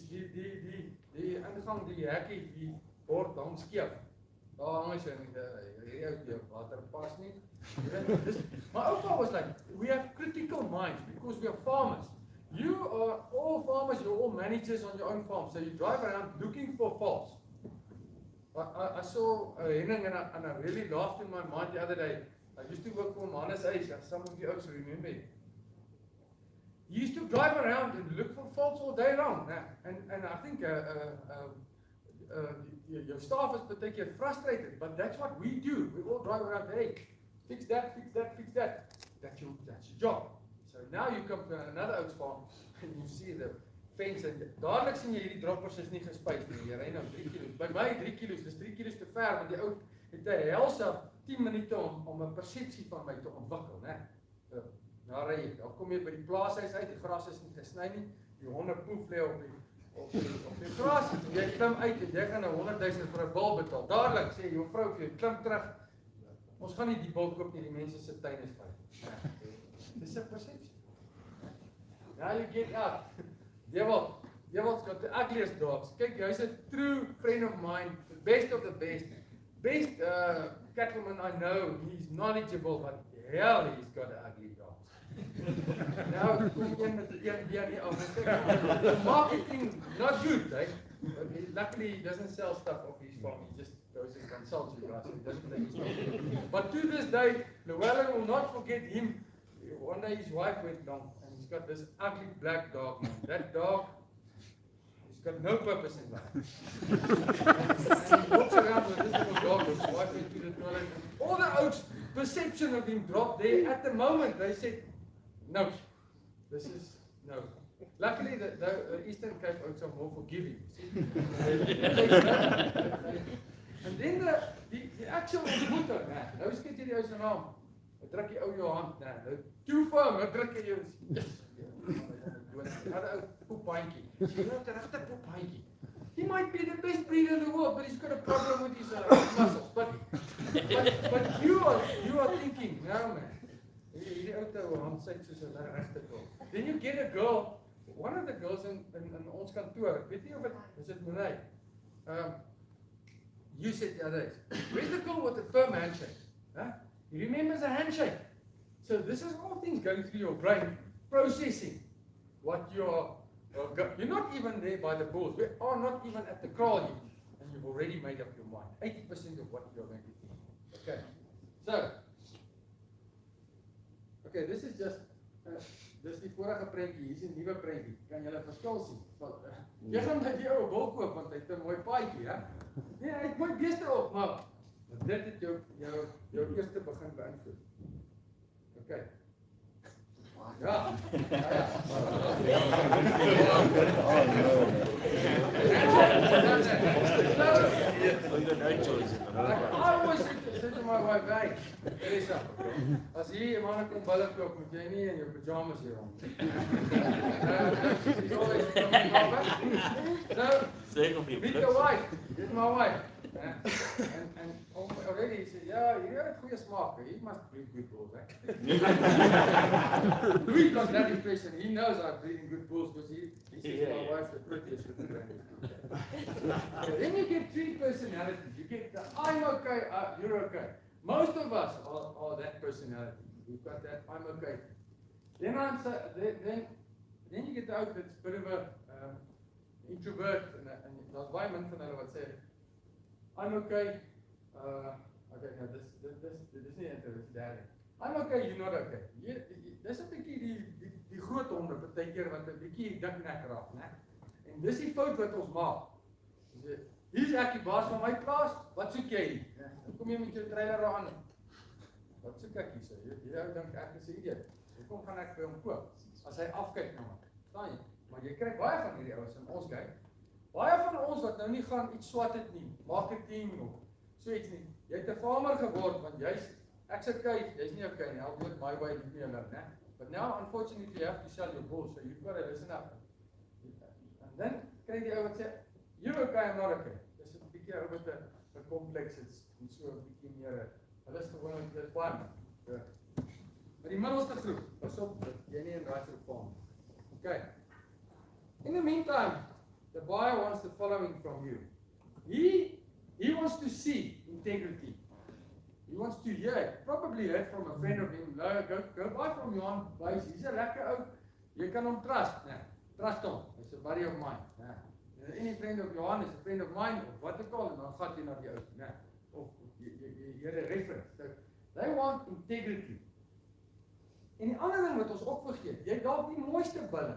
ingang, die hekkie, die bord hang skeef. Daar hang hy en hierdie ou die water pas nie. My oupa was like, we have critical minds because we are farmers. You are all farmers, you're all managers on your own farm, so you drive around looking for faults. I saw a henning and I really laughed in my mind the other day. I used to work for Manus Ace, some of you also remember it. He used to drive around and look for faults all day long. And I think your staff is particularly frustrated, but that's what we do. We all drive around, hey, fix that, fix that, fix that. That's your job. So now you come to another oats farm and you see the fence en dadelik sien jy hierdie droppers is nie gespuis nie. Jy ry nou 3 kg. By my 3 kg, dis 3 kg te ver want die ou het 'n helse 10 minute om 'n persepsie van my te ontwikkel, né? Daar ry jy. Dan kom jy by die plaashuis uit, die gras is nie gesny nie. Die honde poef lê op die gras. Jy klim uit en jy gaan 100,000 vir 'n bul betaal. Dadelik sê jou vrou vir jou klim terug. Ons gaan nie die bul koop nie, die mense se tuin is veilig. Dis 'n persepsie. Now you get out. Devil's got the ugliest dogs. Kyk, hy's a true friend of mine, the best of the best. Best cattleman I know. He's knowledgeable, but hell, he's got an ugly dog. Nou kom jy met die een nie af. Marketing not good, right? But luckily he doesn't sell stuff off his farm. He just goes and consults you guys. He doesn't take his farm. But to this day, Llewellyn will not forget him. One day his wife went down and he's got this ugly black dog. Man. That dog, he's got no purpose in life. And he walks around with this little dog. His wife went to the toilet. All the oaks' perception of him dropped there. At the moment, they said, no, this is no. Luckily, the Eastern Cape oaks are more forgiving. And then the actual ontmoeting, nou skiet jy die ou se naam. Druk die ou jou hand, nou toe vir hom, druk jy jou. Daai ou poephandjie. Jy het 'n regte poephandjie. He might be the best breeder in the world, but he's got a problem with his muscles. But you are thinking, no man. Hierdie ou hand sê soos 'n regte girl. Then you get a girl. One of the girls in ons kantoor, ek weet nie of dit Moray. You said the other day, where's the girl with the firm handshake? Huh? He remembers a handshake. So this is all things going through your brain, processing what you're not even there by the bulls. We are not even at the kraal yet, and you've already made up your mind. 80% of what you're going to think. Okay. So, okay, this is just dis die vorige prentjie, hier is 'n nuwe prentjie. Kan julle verskil sien? Jy gaan net die ou bul koop want hy het 'n mooi paadjie, hè? Nee, hy het mooi beeste op, maar dit het jou eerste begin beïnvloed. Okay. Ja. I always say to my wife, hey, Teresa, as jy 'n man kom bulle koop, moet jy nie in jou pyjamas hier rond. She's always coming over. So, meet your wife. This is my wife. And already he said, yeah, you got a goeie smaak. He must breed good bulls, eh? Louis got that impression. He knows I'm breeding good bulls because he says my wife's the prettiest with the granny. Then you get three personalities. You get the I'm okay, you're okay. Most of us are that personality. We've got that I'm okay. Then you get the out that's a bit of a introvert and daar's baie min van hulle wat sê I'm okay. Okay, no, this nie interest daar. I'm okay, you're not okay. Dis 'n bietjie die groot honde partykeer wat 'n bietjie diknek raak, né? En dis die fout wat ons maak. Hier's ek die baas van my plaas. Wat soek jy hier? Dan kom jy met jou trailer aan. Wat soek ek hier? Jy dink ek is 'n idiot. Hoekom gaan ek by hom koop as hy afkyk na my? Verstaan jy? Maar jy kry baie van hierdie ouens in ons kyk. Baie van ons wat nou nie gaan iets swat het nie, marketing of so iets nie. Jy het 'n farmer geword want ek's okay, jy's nie okay nie. I'll do it my way, leave me alone, né? But now unfortunately you have to sell your bulls, so you've got to listen up. And then kry die ou wat sê, you're okay, I'm not okay. Dis 'n bietjie ou met 'n kompleks is en so 'n bietjie meer. Hulle is gewoonlik dis baie. Maar die middelste groep, pas op dat jy nie in daai groep val. Okay. In the meantime, the buyer wants the following from you. He wants to see integrity. He wants to hear, probably heard from a friend of him, go buy from Johan Buys. He's a lekker ou. Jy kan hom trust. Trust hom. He's a buddy of mine. Any friend of Johan is a friend of mine, of wat ek al, en dan gaan jy na die ou. Of jy het 'n reference. So, they want integrity. En die ander ding wat ons ook vergeet, jy dalk die mooiste bulle,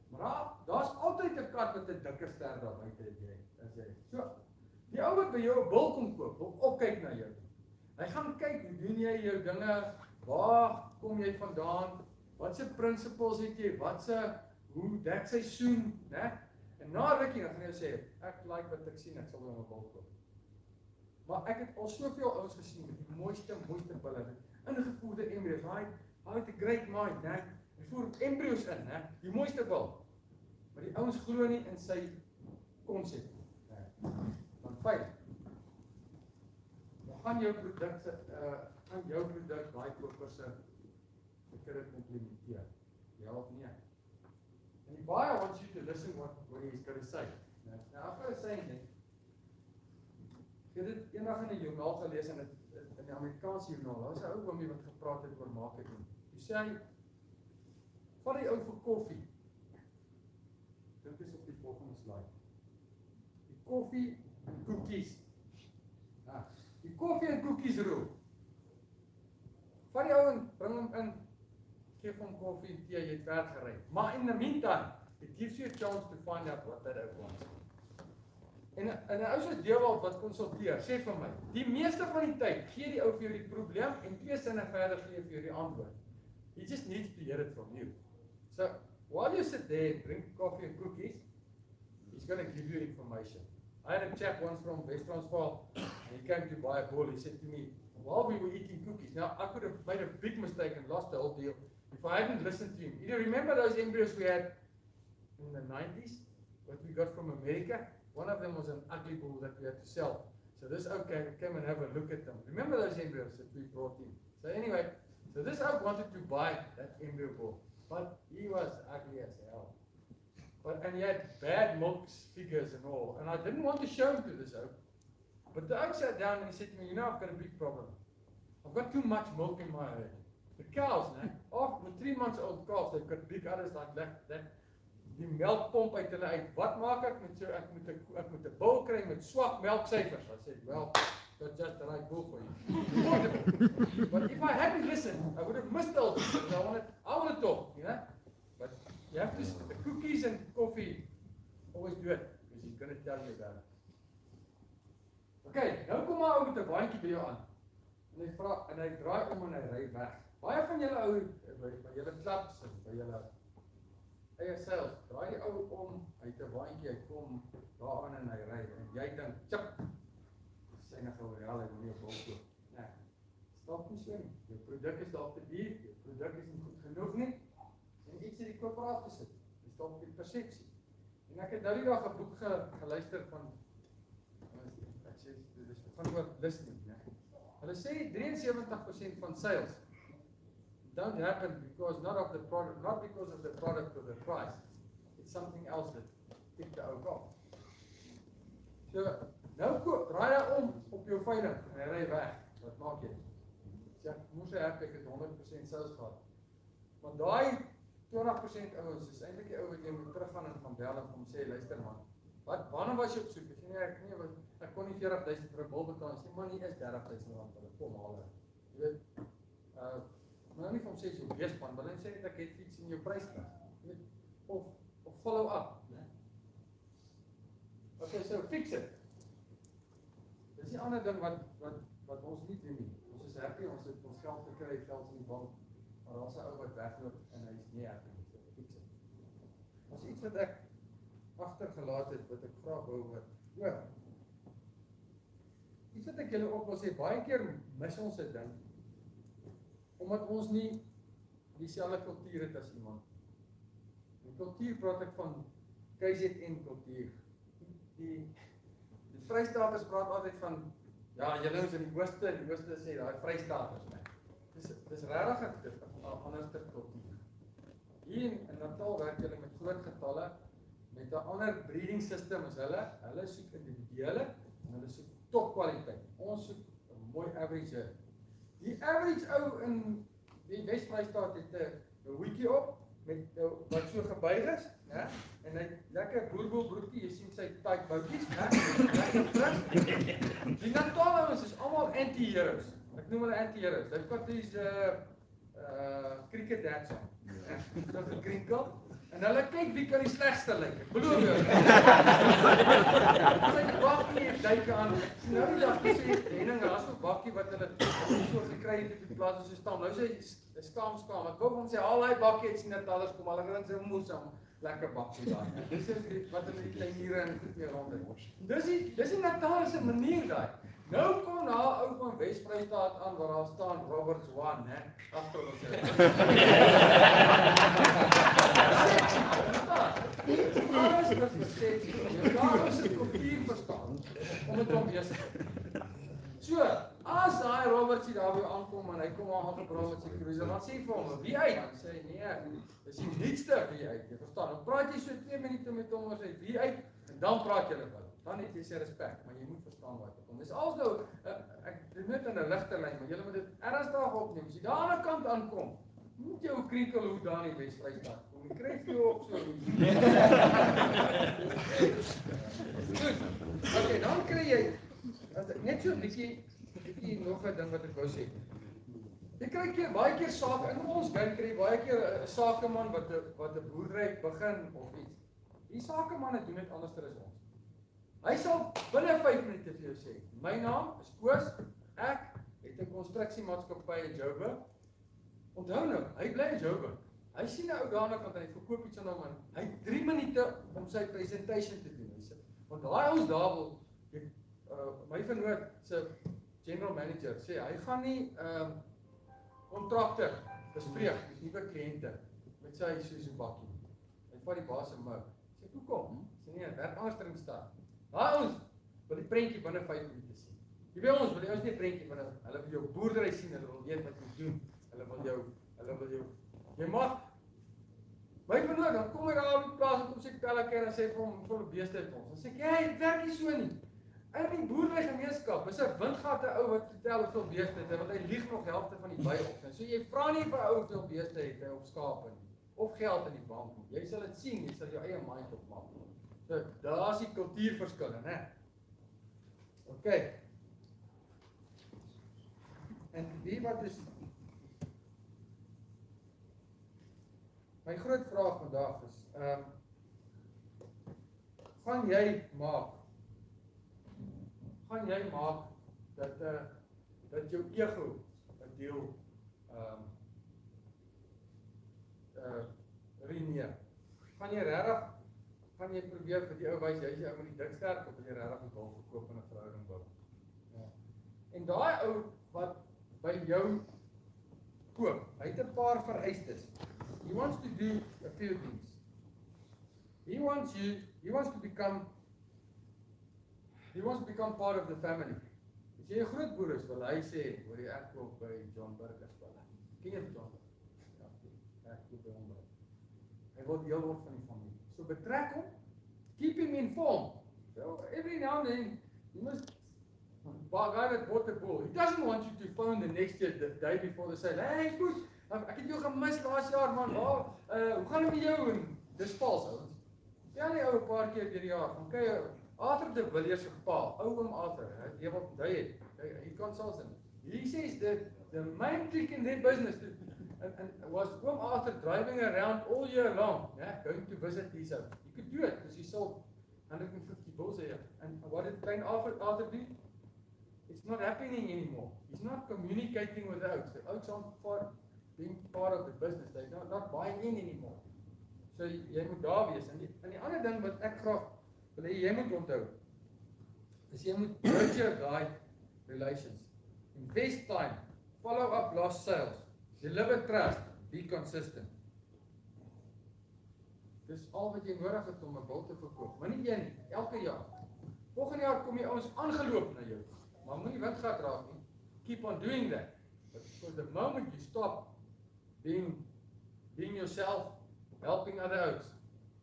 maar daar's altyd 'n kat met 'n dikker ster daar buite jy. So, die ou wat by jou 'n bul kom koop, wil opkyk na jou. Hy gaan kyk, hoe doen jy jou dinge? Waar kom jy vandaan? Watse principles het jy? hoe dat seisoen, né? En na rukkie dan gaan jy sê, ek like wat ek sien, ek sal hom 'n bil koop. Maar ek het al soveel ouens gesien met die mooiste bulle, ingevoerde embryos. Hy het 'n great mind, né? Hy voer embryos in, né? Die mooiste bil. Maar die ouens glo nie in sy konsep nie. Want feit, gaan jou produk daai koper se verkeerde komplementeer. Ja of nee? And the buyer wants you to listen what he's going to say. Now, I've got to say anything. Ek het dit eendag in 'n joernaal gelees in 'n Amerikaanse joernaal. Daar was 'n ou oomie wat gepraat het oor marketing. Hy sê hy vat die ou vir koffie. Dit is op die volgende slide. Die koffie en koekies. Die koffie en koekies roel. Vat die ou en bring hom in. Geef hom koffie en tee, jy het werk gery. Maar in the meantime, it gives you a chance to find out what that ou wants. En 'n ou soos Dewald wat konsulteer, sê vir my, die meeste van die tyd gee die ou vir jou die probleem en 2 sinne verder gee vir jou die antwoord. He just needs to hear it from you. So, while you sit there and drink coffee and cookies, he's going to give you information. I had a chap once from West Transvaal, and he came to buy a ball. He said to me, while we were eating cookies, now I could have made a big mistake and lost the whole deal if I hadn't listened to him. You remember those embryos we had in the 90s, what we got from America? One of them was an ugly bull that we had to sell. So this oak came and have a look at them. Remember those embryos that we brought in? So anyway, so this oak wanted to buy that embryo bull, but he was ugly as hell. And he had bad milk figures and all, and I didn't want to show him to this oak. But the oak sat down and he said to me, you know, I've got a big problem. I've got too much milk in my head. The cows, after 3 months old calves, they've got big udders like that. Die melkpomp uit hulle uit. Wat maak ek met so ek moet 'n bil kry met swak melksyfers. I said, well, that's just the right bull for you. But if I hadn't listened, I would have missed all this. I want to talk, you know. But you have to, the cookies and coffee, always do it, because he's going to tell you about it. Okay, nou kom maar ou met 'n waantjie by jou aan. En hy draai om en hy ry weg. Baie van julle ou by julle klubs en by julle eie sales, draai die ou om, hy het 'n waantjie, hy kom daar aan en hy ry en jy dink, "Tjap." Sy nog al real, hy moet nie 'n bol koop. Nee. Stop nie so nie. Jou produk is dalk te duur, jou produk is nie goed genoeg nie. En iets het die koper afgesit. Dis dalk die persepsie. En ek het nou die dag 'n boek geluister van oor listening, né? Hulle sê 73% van sales don't happen because not because of the product or the price. It's something else that tipped the ou off. So, nou draai hy om op jou veiling en hy ry weg. Wat maak jy? Sê, moes hy ek het 100% sales gehad. Want daai 20% ouens is eintlik die ou wat jy moet teruggaan en gaan bel en hom sê, luister man, wanneer was jy op soek? Ek sê, ek kon nie 40.000 vir 'n bil betaal. Ek sê, man, nie is 30.000 rand vir 'n kom haal. Jy weet, nou nie van sê so weespan, maar dan sê net ek het iets in jou prysklas. Of follow up, né? Okay, so fix it. Dis die ander ding wat ons nie doen nie. Ons is happy, ons het ons geld gekry, geld in die bank, maar daar's 'n ou wat wegloop en hy is nie happy nie. So fix it. Ons iets wat ek agtergelaat het wat ek graag wou hoor. Iets wat ek julle ook wil sê, baie keer mis ons 'n ding omdat ons nie dieselfde kultuur het as iemand. Die kultuur praat ek van KZN kultuur. Die Vrystaaters praat altyd van, ja, julle is in die ooste, en die ooste sê, daai Vrystaaters, né? Dis regtig 'n anderste kultuur. Hier in Natal werk julle met groot getalle, met 'n ander breeding system as hulle soek individuele, en hulle soek topkwaliteit. Ons soek 'n mooi average. Die average ou in die Wes-Vrystaat het 'n hoedjie op, met wat so gebuig is, né? En hy het lekker boerboelbroekie, jy sien sy tight boutjies, né? Lekker fris. Die Natal ouens is almal anti-heroes. Ek noem hulle anti-heroes. They've got these cricket hats on. So gekrinkel. En hulle kyk wie kan die slegste lyk. Ek beloof jou. Sy bakkie en duike aan. Nou die dag gesê, Henning, daar's 'n bakkie wat hulle so gekry het op die plaas so staan. Nou sê hy skaam. Ek wou hom sê, haal hy bakkie uit sien dat alles kom, hulle gaan sy moes aan. lekker bakkie daar. Dis wat hulle die tuiniere en goed mee rond het. Dis die Natalse manier daai. Nou kom daar ou van Wes-Vrystaat aan waar daar staan Roberts 1, né? Agter ons. Alles wat gesê is, daar is 'n kultuur verstaan om dit om wees. So, as daai Robertsie daar weer aankom en hy kom aangepraat met sy cruiser, dan sê hy vir hom, wie uit? Dan sê hy, nee, dis die nuutste wie uit. Jy verstaan, dan praat jy so 2 minute met hom en sê wie uit, en dan praat jy met hom. Dan het jy sy respek, maar jy moet verstaan wat dit kom. Dis als nou, ek dit net in 'n ligte lyn, maar jy moet dit ernstig opneem. As jy daar aan die kant aankom, moet jy ook krikel hoe daar in die Wes-Vrystaat kom. Jy kry vir jou op so. Goed. Okay, dan kry jy net so 'n bietjie nog 'n ding wat ek wou sê. Jy kry baie keer sake in ons gang kry baie keer 'n sakeman wat 'n boerdery begin of iets. Die sakemanne doen dit anders as ons. Hy sal binne 5 minute vir jou sê, my naam is Koos, ek het 'n konstruksiemaatskappy in Joburg. Onthou nou, hy bly in Joburg. Hy sien 'n ou daarna kant en hy verkoop iets aan hom en hy het 3 minute om sy presentation te doen. Hy sê, want daai ouens daar wil my vernoot se general manager sê hy gaan nie kontrakte bespreek met nuwe kliënte met sy Isuzu bakkie. Hy vat die baas se mou. Sê hoekom? Sê nee, werk anders in die stad. Daai ouens wil die prentjie binne 5 minute sien. Jy weet ons wil die ouens nie prentjie binne, hulle wil jou boerdery sien, hulle wil weet wat jy doen. Hulle wil jou jy mag my vernoot, dan kom hy daar op die plaas en kom sê tel 'n keer en sê vir hom vir 'n beeste uit ons. Dan sê ek, ja, dit werk nie so nie. In die boerderygemeenskap is 'n windgate ou wat vertel hoeveel beeste het, want hy lieg nog helfte van die by op. So jy vra nie vir 'n ou hoeveel beeste het hy of skape nie, of geld in die bank nie. Jy sal dit sien, jy sal jou eie mind opmaak. So daar's die kultuurverskille, né? OK. En wie wat is my groot vraag vandag is, gaan jy maak dat jou ego 'n deel reneer? Gaan jy probeer vir die ou wys jy is die ou met die dik sterk of wil jy regtig 'n bal verkoop en 'n verhouding bou? Ja. En daai ou wat by jou koop, hy het 'n paar vereistes. He wants to do a few things. He wants to become part of the family. As jy 'n groot boer is, wil hy sê, hoor jy ek koop by John Burger spelle. Ken jy John Burger? Ja, ek koop by hom. Hy wil deel word van die familie. So betrek hom, keep him informed. So every now and then, you must guy that bought the bull. He doesn't want you to phone the next year, the day before the sale. Hey, goed, ek het jou gemis laas jaar man. Hoe gaan dit met jou? En dis vals ouens. Ja, die ou 'n paar keer deur die jaar. Van kyk, Arthur de Villiers se pa, ou oom Arthur, hy wat hy het. He consultant. He says that the main trick in their business was oom Arthur driving around all year long, yeah, going to visit these house. He could do it because he sold 150 bulls a year. And what did Klein Arthur do? It's not happening anymore. He's not communicating with the oaks. The oaks aren't being part of the business. They're not buying in anymore. So jy moet daar wees. En die ander ding wat ek graag wil hê jy moet onthou, is jy moet nurture daai relations. Invest time, follow up lost sales, deliver trust, be consistent. Dis al wat jy nodig het om 'n bul te verkoop. Maar nie een, elke jaar. Volgende jaar kom die ouens aangeloop na jou. Maar moenie windgat raak nie. Keep on doing that. But for the moment you stop being yourself, helping other oaks.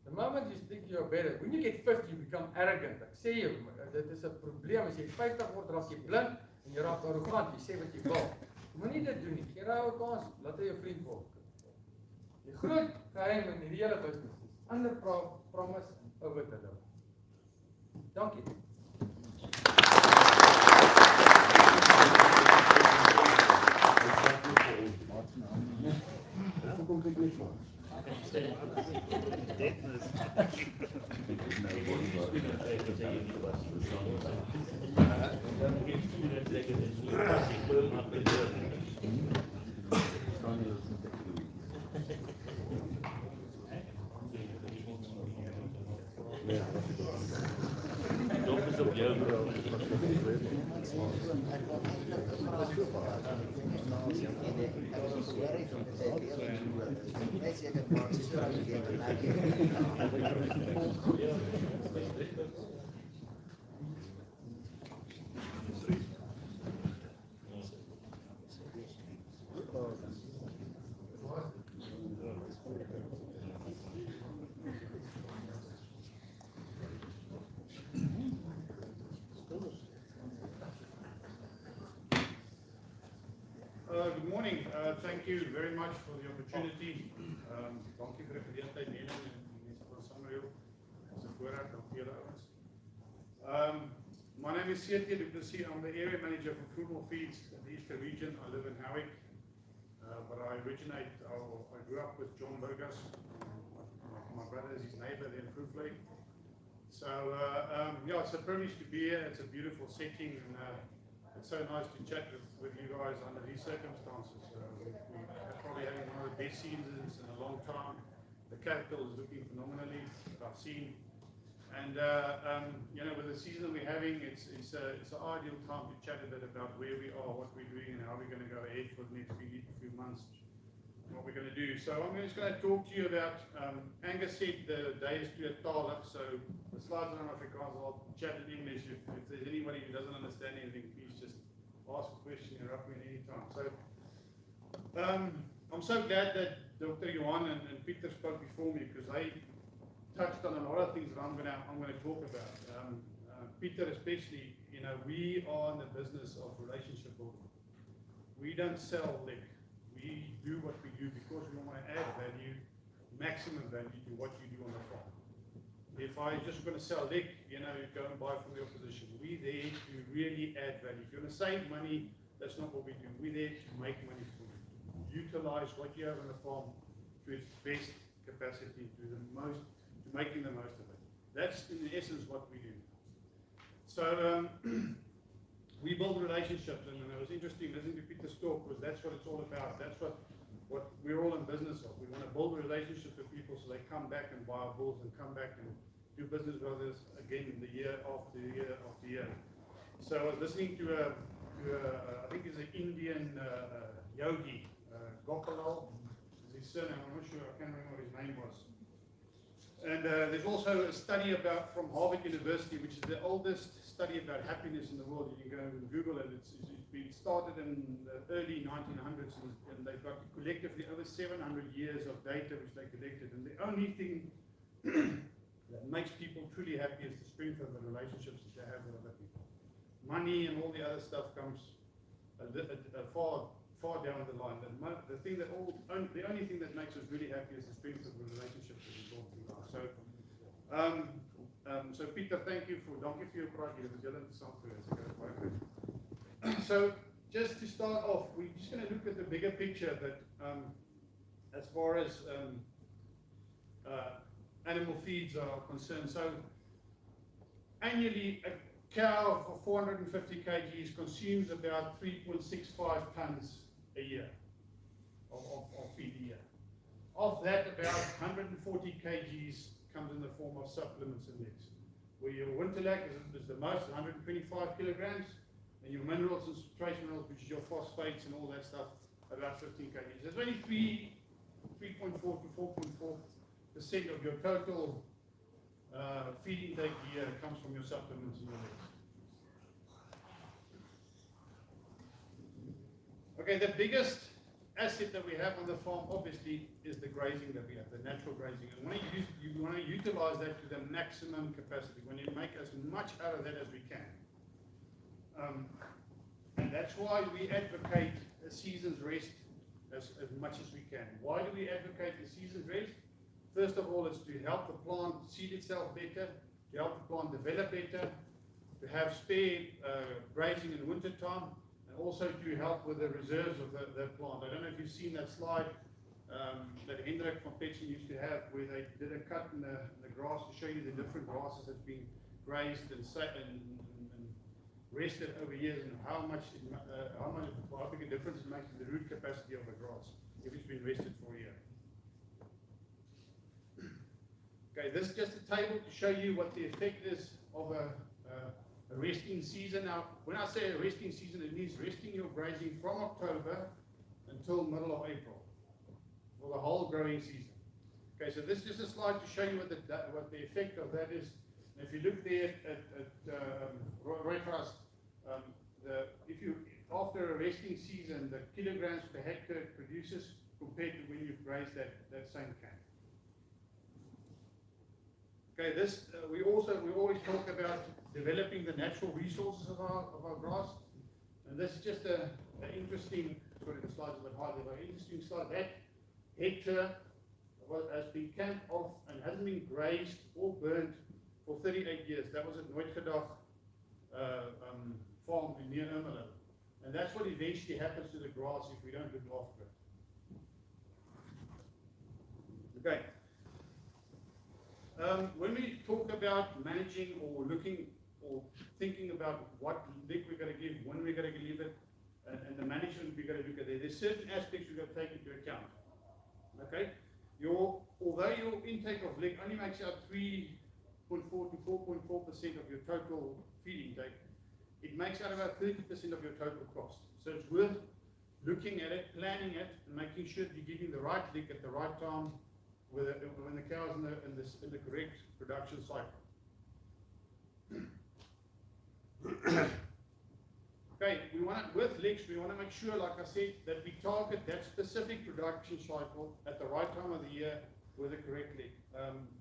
The moment you think you're better, when you get 50, you become arrogant. Ek sê jou, dit is 'n probleem. As jy 50 word, raak jy blind en jy raak arrogant. Jy sê wat jy wil. Moenie dit doen nie. Gee daai ou kans, laat hy jou vriend word. Die groot geheim in hierdie hele business is under promise and over deliver. Dankie. Good morning. Thank you very much for the opportunity. Dank u vir die geleentheid hier en mense van Samuel as 'n voorraad op julle ouens. My name is CT Du Plessis. I'm the area manager for Fruitful Feeds in the Eastern region. I live in Howick, but I grew up with John Burgess. My brother is his neighbor there in Fruitful. So yeah, it's a privilege to be here. It's a beautiful setting, and it's so nice to chat with you guys under these circumstances. We're probably having one of the best seasons in a long time. The capital is looking phenomenally that I've seen. And you know, with the season we're having, it's an ideal time to chat a bit about where we are, what we're doing, and how we're going to go ahead for the next few months, and what we're going to do. So I'm just going to talk to you about, Angus said the day is to a taal up, so the slides are in Afrikaans, I'll chat in English. If there's anybody who doesn't understand anything, please just ask a question, interrupt me at any time. So I'm so glad that Dr. Johan and Peter spoke before me, because they touched on a lot of things that I'm going to talk about. Peter especially, you know, we are in the business of relationship building. We don't sell lick. We do what we do because we want to add value, maximum value to what you do on the farm. If I just going to sell lick, you know, go and buy from the opposition. We're there to really add value. If you want to save money, that's not what we do. We're there to make money for you. Utilize what you have on the farm to its best capacity, to making the most of it. That's in essence what we do. So we build relationships, and it was interesting listening to Peter's talk, because that's what it's all about. That's what we're all in business of. We want to build relationships with people so they come back and buy our bulls and come back and do business with us again in the year after year after year. So I was listening to I think he's an Indian yogi, Gopalal is his surname. I'm not sure, I can't remember what his name was. And there's also a study from Harvard University, which is the oldest study about happiness in the world. You can go and Google it. It's been started in the early 1900s, and they've got collectively over 700 years of data which they collected. And the only thing that makes people truly happy is the strength of the relationships that they have with other people. Money and all the other stuff comes far down the line. The only thing that makes us really happy is the strength of the relationships that we build through life. So Peter, thank you for your praat. So just to start off, we're just going to look at the bigger picture that as far as animal feeds are concerned. So annually, a cow of 450 kgs consumes about 3.65 tons a year of feed a year. Of that, about 140 kgs comes in the form of supplements and licks. Where your winterlac is the most, 125 kilograms, and your minerals and trace minerals, which is your phosphates and all that stuff, about 15 kgs. There's only 3.4 to 4.4% of your total feed intake a year comes from your supplements and your licks. Okay, the biggest asset that we have on the farm, obviously, is the grazing that we have, the natural grazing. And you want to utilize that to the maximum capacity. When you make as much out of that as we can. And that's why we advocate a season's rest as much as we can. Why do we advocate the season's rest? First of all, it's to help the plant seed itself better, to help the plant develop better, to have spare grazing in the winter time, and also to help with the reserves of the plant. I don't know if you've seen that slide that Hendrik from Petsen used to have, where they did a cut in the grass to show you the different grasses that's been grazed and rested over years, and how big a difference it makes in the root capacity of the grass if it's been rested for a year. Okay, this is just a table to show you what the effect is of a a resting season. Now, when I say a resting season, it means resting your grazing from October until middle of April for the whole growing season. Okay, so this is just a slide to show you what the effect of that is. And if you look there at Roy Frost, if you after a resting season, the kilograms per hectare it produces compared to when you've grazed that same can. Okay, this we always talk about developing the natural resources of our grass, and this is just an interesting. Sorry, the slide's a bit high there, but interesting slide. That hectare has been camped off and hasn't been grazed or burnt for 38 years. That was at Nooitgedag farm near Ermelo. And that's what eventually happens to the grass if we don't look after it. Okay. When we talk about managing or looking or thinking about what lick we're going to give, when we're going to give it, and the management we're going to look at, there's certain aspects we're going to take into account. Okay. Although your intake of lick only makes up 3.4 to 4.4% of your total feed intake, it makes out about 30% of your total cost. So it's worth looking at it, planning it, and making sure that you're giving the right lick at the right time when the cow's in the correct production cycle. Okay, with licks, we want to make sure, like I said, that we target that specific production cycle at the right time of the year with the correct lick.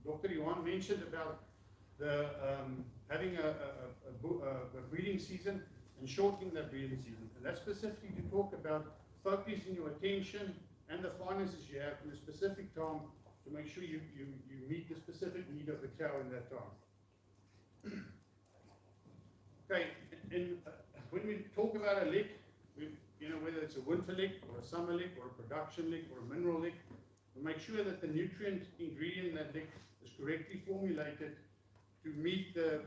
Dr. Johan mentioned about the having a breeding season and shortening that breeding season. And that's specifically to talk about focusing your attention and the finances you have in a specific time to make sure you meet the specific need of the cow in that time. Okay, and when we talk about a lick, whether it's a winter lick or a summer lick or a production lick or a mineral lick, we make sure that the nutrient ingredient in that lick is correctly formulated to meet the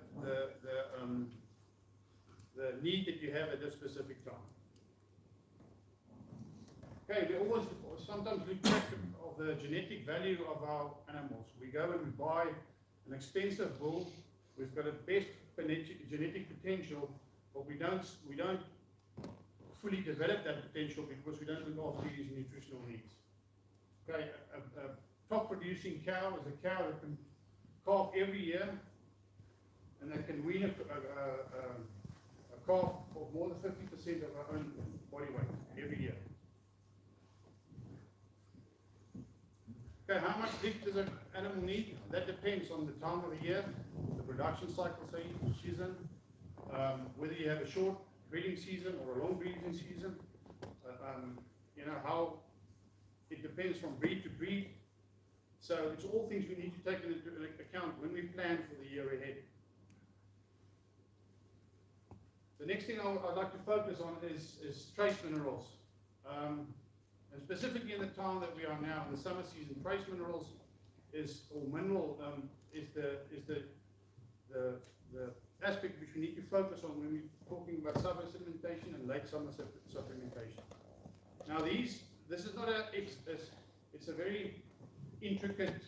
need that you have at that specific time. Okay, we always sometimes lose track of the genetic value of our animals. We go and we buy an expensive bull. We've got a best genetic potential, but we don't fully develop that potential because we don't look after his nutritional needs. Okay, a top producing cow is a cow that can calf every year, and that can wean a calf of more than 50% of our own body weight every year. Okay, how much lick does an animal need? That depends on the time of the year, the production cycle season, whether you have a short breeding season or a long breeding season, how it depends from breed to breed. So it's all things we need to take into account when we plan for the year ahead. The next thing I'd like to focus on is trace minerals. And specifically in the time that we are now in the summer season, trace minerals is the aspect which we need to focus on when we're talking about summer supplementation and late summer supplementation. Now this is not it's a very intricate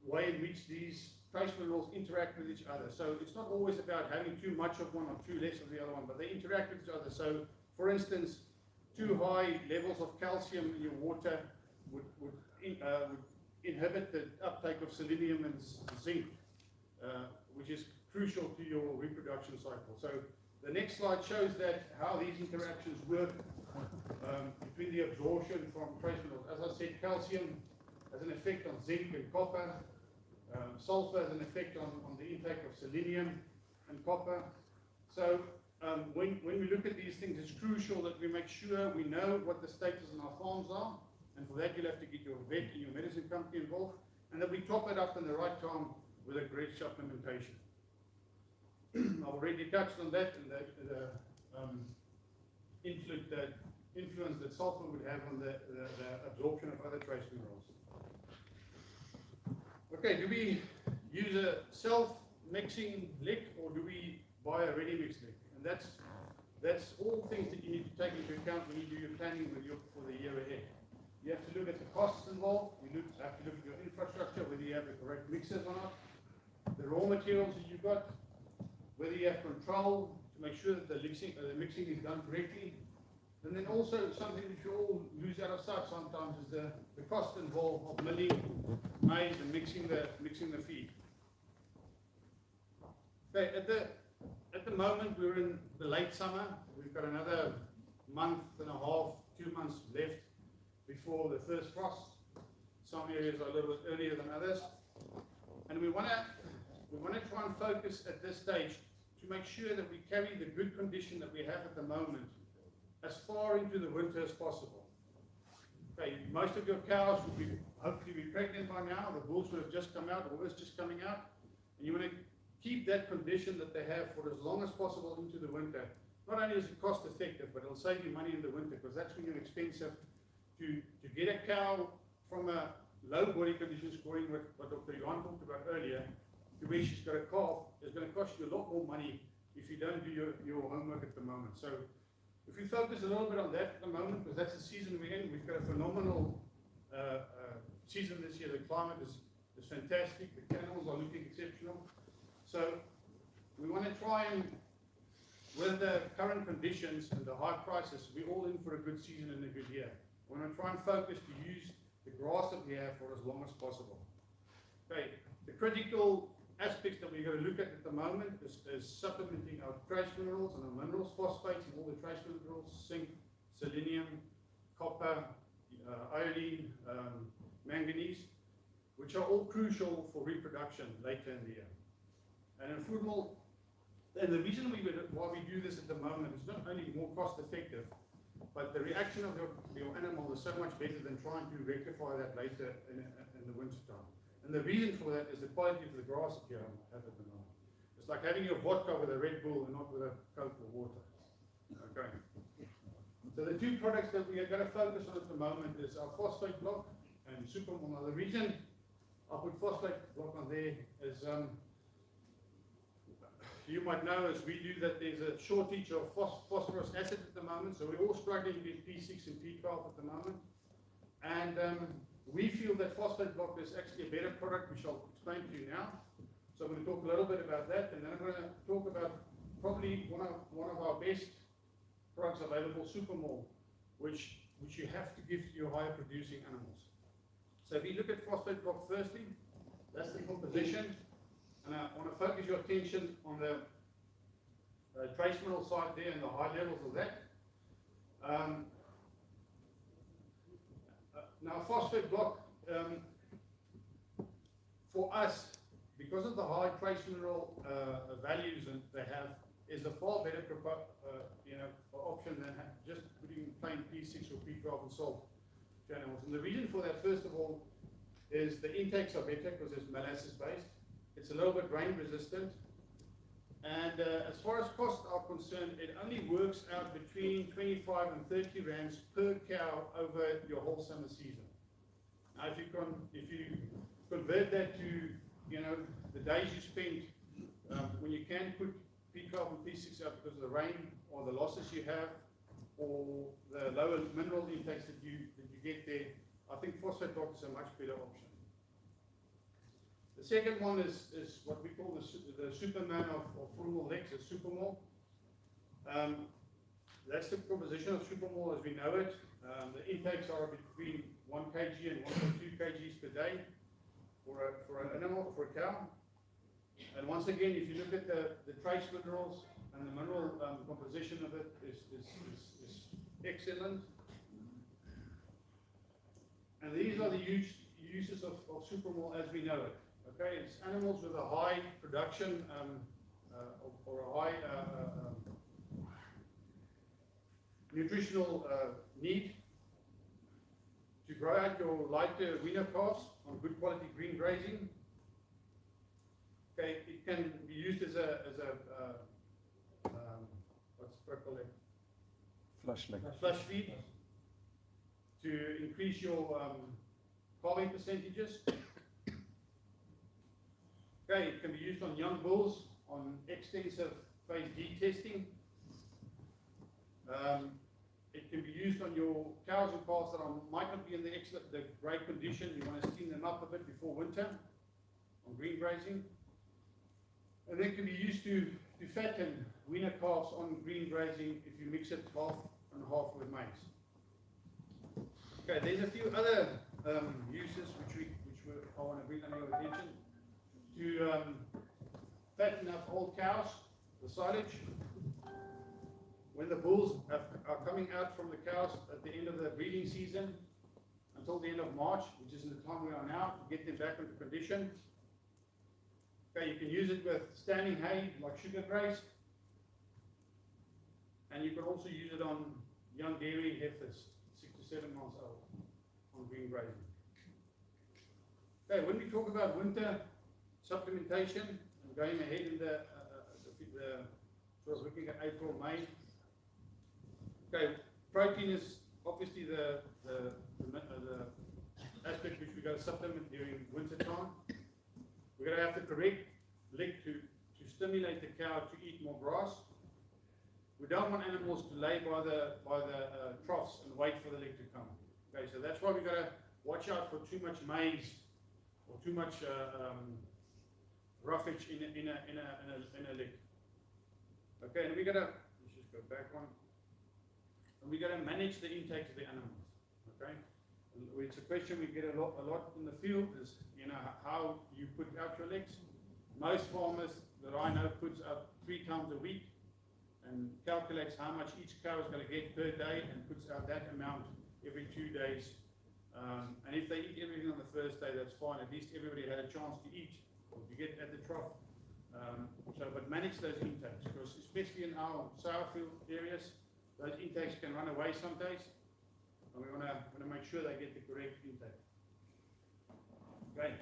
way in which these trace minerals interact with each other. So it's not always about having too much of one or too less of the other one, but they interact with each other. So for instance, too high levels of calcium in your water would inhibit the uptake of selenium and zinc, which is crucial to your reproduction cycle. So the next slide shows that how these interactions work between the absorption from trace minerals. As I said, calcium has an effect on zinc and copper. Sulfur has an effect on the intake of selenium and copper. So when we look at these things, it's crucial that we make sure we know what the status in our farms are, and for that you'll have to get your vet and your medicine company involved, and that we top it up in the right time with a great supplementation. I've already touched on that and the influence that sulfur would have on the absorption of other trace minerals. Okay, do we use a self-mixing lick or do we buy a ready-mix lick? And that's all things that you need to take into account when you do your planning for the year ahead. You have to look at the costs involved. You have to look at your infrastructure, whether you have the correct mixers or not, the raw materials that you've got, whether you have control to make sure that the mixing is done correctly. And then also something that you all lose out of sight sometimes is the cost involved of milling maize and mixing the feed. Okay, at the moment we're in the late summer. We've got another month and a half, 2 months left before the first frost. Some areas are a little bit earlier than others. And we want to try and focus at this stage to make sure that we carry the good condition that we have at the moment as far into the winter as possible. Okay, most of your cows will hopefully be pregnant by now. The bulls will have just come out, or is just coming out. And you want to keep that condition that they have for as long as possible into the winter. Not only is it cost effective, but it'll save you money in the winter, because that's when you're expensive to get a cow from a low body condition scoring, what Dr. Johan talked about earlier, to where she's got a calf, is going to cost you a lot more money if you don't do your homework at the moment. So if we focus a little bit on that at the moment, because that's the season we're in, we've got a phenomenal season this year. The climate is fantastic. The animals are looking exceptional. So we want to try and, with the current conditions and the high prices, we're all in for a good season and a good year. We want to try and focus to use the grass that we have for as long as possible. Okay, the critical aspects that we're going to look at the moment is supplementing our trace minerals and our minerals, phosphates and all the trace minerals, zinc, selenium, copper, iodine, manganese, which are all crucial for reproduction later in the year. And in food mill, and the reason why we do this at the moment is not only more cost effective, but the reaction of your animal is so much better than trying to rectify that later in the winter time. And the reason for that is the quality of the grass that you have at the moment. It's like having your vodka with a Red Bull and not with a Coke or water. Okay. So the two products that we are going to focus on at the moment is our Phosphate Block and Supermol. Now the reason I put Phosphate Block on there is, you might know as we do that there's a shortage of phosphorus acid at the moment, so we're all struggling with P6 and P12 at the moment. And we feel that Phosphate Block is actually a better product, which I'll explain to you now. So I'm going to talk a little bit about that, and then I'm going to talk about probably one of our best products available, Supermol, which you have to give to your higher producing animals. So if you look at Phosphate Block firstly, that's the composition. And I want to focus your attention on the trace mineral side there and the high levels of that. Now, Phosphate Block, for us, because of the high trace mineral values that they have, is a far better option than just putting plain P6 or P12 and salt to animals. And the reason for that, first of all, is the intakes are better because it's molasses based. It's a little bit rain resistant, and as far as costs are concerned, it only works out between 25 and 30 rands per cow over your whole summer season. Now, if you convert that to the days you spend when you can put P12 and P6 out because of the rain or the losses you have or the lower mineral intakes that you get there, I think Phosphate Block is a much better option. The second one is what we call the Superman of Frugal Legs, is Supermol. That's the composition of Supermol as we know it. The intakes are between 1 kg and 1.2 kgs per day for an animal, for a cow. And once again, if you look at the trace minerals and the mineral composition of it is excellent. And these are the uses of Supermol as we know it. Okay, it's animals with a high production or a high nutritional need to grow out your lighter weaner calves on good quality green grazing. Okay, it can be used as a what's called a flush feed to increase your calving percentages. Okay, it can be used on young bulls on extensive phase D testing. It can be used on your cows and calves that might not be in the great condition. You want to steam them up a bit before winter on green grazing. And then it can be used to fatten weaner calves on green grazing if you mix it half and half with maize. Okay, there's a few other uses I want to bring under your attention. To fatten up old cows, the silage. When the bulls are coming out from the cows at the end of the breeding season until the end of March, which is in the time we are now, to get them back into condition. Okay, you can use it with standing hay like sugar grass, and you can also use it on young dairy heifers, 6 to 7 months old, on green grazing. Okay, when we talk about winter supplementation, and going ahead in the sort of looking at April, May. Okay, protein is obviously the aspect which we're going to supplement during winter time. We're going to have the correct lick to stimulate the cow to eat more grass. We don't want animals to lay by the troughs and wait for the lick to come. Okay, so that's why we've got to watch out for too much maize or too much roughage in a lick. Okay, and we got to, let's just go back one. And we got to manage the intake of the animals. Okay, it's a question we get a lot in the field is, you know, how you put out your licks. Most farmers that I know puts up 3 times a week and calculates how much each cow is going to get per day and puts out that amount every 2 days. And if they eat everything on the first day, that's fine. At least everybody had a chance to eat or to get at the trough. But manage those intakes, because especially in our sour field areas, those intakes can run away some days, and we want to make sure they get the correct intake. Okay,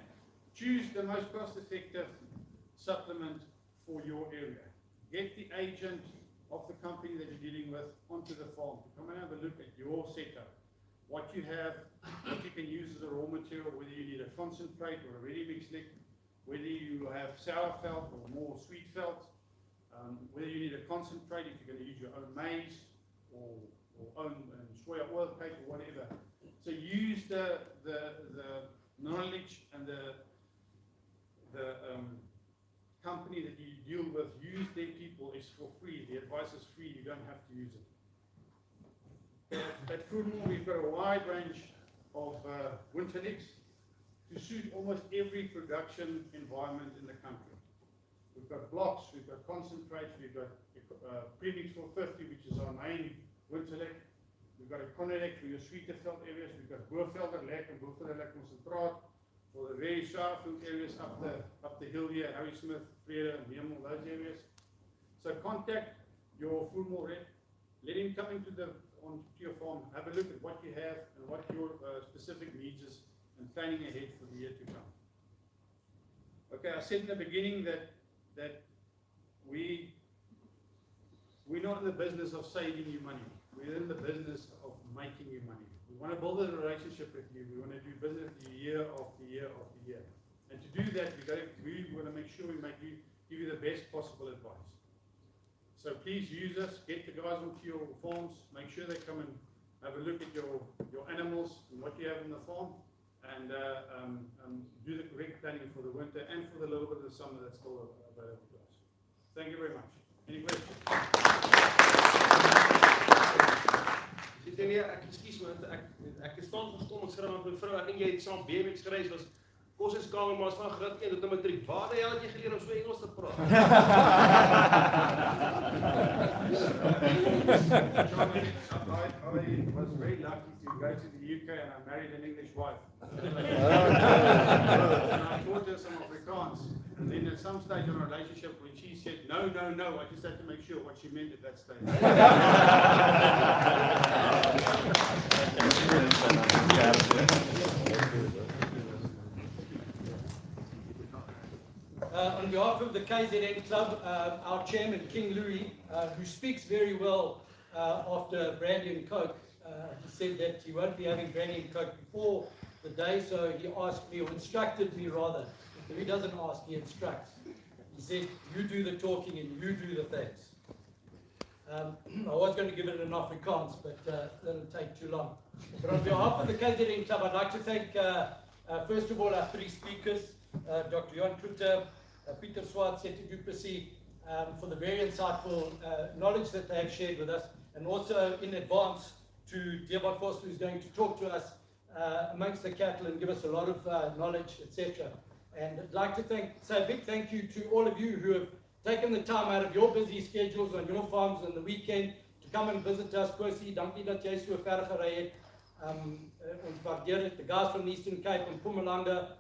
choose the most cost-effective supplement for your area. Get the agent of the company that you're dealing with onto the farm to come and have a look at your setup, what you have, what you can use as a raw material, whether you need a concentrate or a ready-mix lick, whether you have sour felt or more sweet felt, whether you need a concentrate, if you're going to use your own maize or own soya oil cake or whatever. So use the knowledge and the company that you deal with, use their people. It's for free. The advice is free. You don't have to use it. At Foodmore, we've got a wide range of winter licks to suit almost every production environment in the country. We've got blocks, we've got concentrates, we've got premix for 50, which is our main winter lick. We've got a Conelec for your sweeter felt areas. We've got Boervelder Lek and Boervelder Lek concentraat for the very sour field areas up the hill here, Harrismith, Vrede, and Hemel, those areas. So contact your Foodmore rep. Let him come onto your farm, have a look at what you have and what your specific needs is, and planning ahead for the year to come. Okay, I said in the beginning that we're not in the business of saving you money. We're in the business of making you money. We want to build a relationship with you. We want to do business with you year after year after year. And to do that, we want to make sure we give you the best possible advice. So please use us, get the guys onto your farms, make sure they come and have a look at your animals and what you have on the farm, and do the correct planning for the winter and for the little bit of the summer that's still available to us. Thank you very much. Any questions? Excuse me, ek staan verstom, ek skryf aan mevrou, ek dink jy het saam BMX gereis, was koshuiskamer, maar as van graad 1 tot in matriek. Waar die hel het jy geleer om so Engels te praat? I was very lucky to go to the UK and I married an English wife. And I taught her some Afrikaans. And then at some stage in our relationship, when she said, no, I just had to make sure what she meant at that stage. On behalf of the KZN Club, our chairman, King Louis, who speaks very well after brandy and coke, he said that he won't be having brandy and coke before the day, so he asked me, or instructed me rather. So he doesn't ask, he instructs. He said, you do the talking and you do the things. I was going to give it in Afrikaans, but that'll take too long. But on behalf of the KZN Club, I'd like to thank, first of all, our three speakers, Dr. Jan Klutter, Peter Swart, Seti Duplessis, for the very insightful knowledge that they have shared with us, and also in advance to Deobot Forster, who's going to talk to us amongst the cattle and give us a lot of knowledge, etc. And I'd like to say a big thank you to all of you who have taken the time out of your busy schedules on your farms on the weekend to come and visit us. Percy, dankie dat jy so ver gery het. Ons waardeer dit. The guys from the Eastern Cape and Mpumalanga,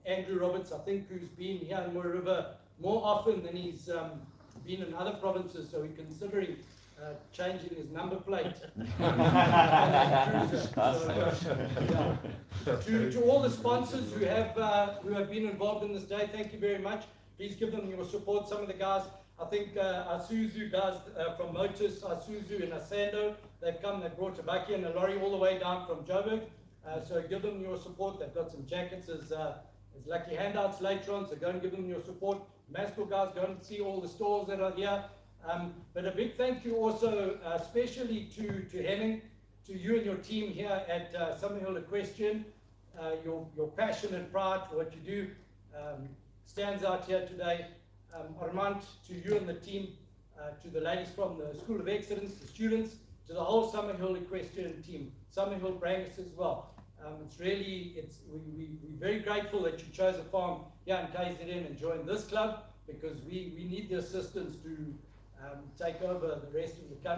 Andrew Roberts, I think, who's been here in Mooiriver more often than he's been in other provinces, so we're considering changing his number plate. To all the sponsors who have been involved in this day, thank you very much. Please give them your support. Some of the guys, I think Isuzu guys from Motus, Isuzu and Asando, they've come, they brought tobacco and a lorry all the way down from Joburg. So give them your support. They've got some jackets as lucky handouts later on, so go and give them your support. Masco guys, go and see all the stores that are here. But a big thank you also, especially to Henning, to you and your team here at Summerhill Equestrian. Your passion and pride for what you do stands out here today. Armand, to you and the team, to the ladies from the School of Excellence, the students, to the whole Summerhill Equestrian team, Summerhill Brangus as well. We're very grateful that you chose a farm here in KZN and joined this club, because we need the assistance to take over the rest of the country.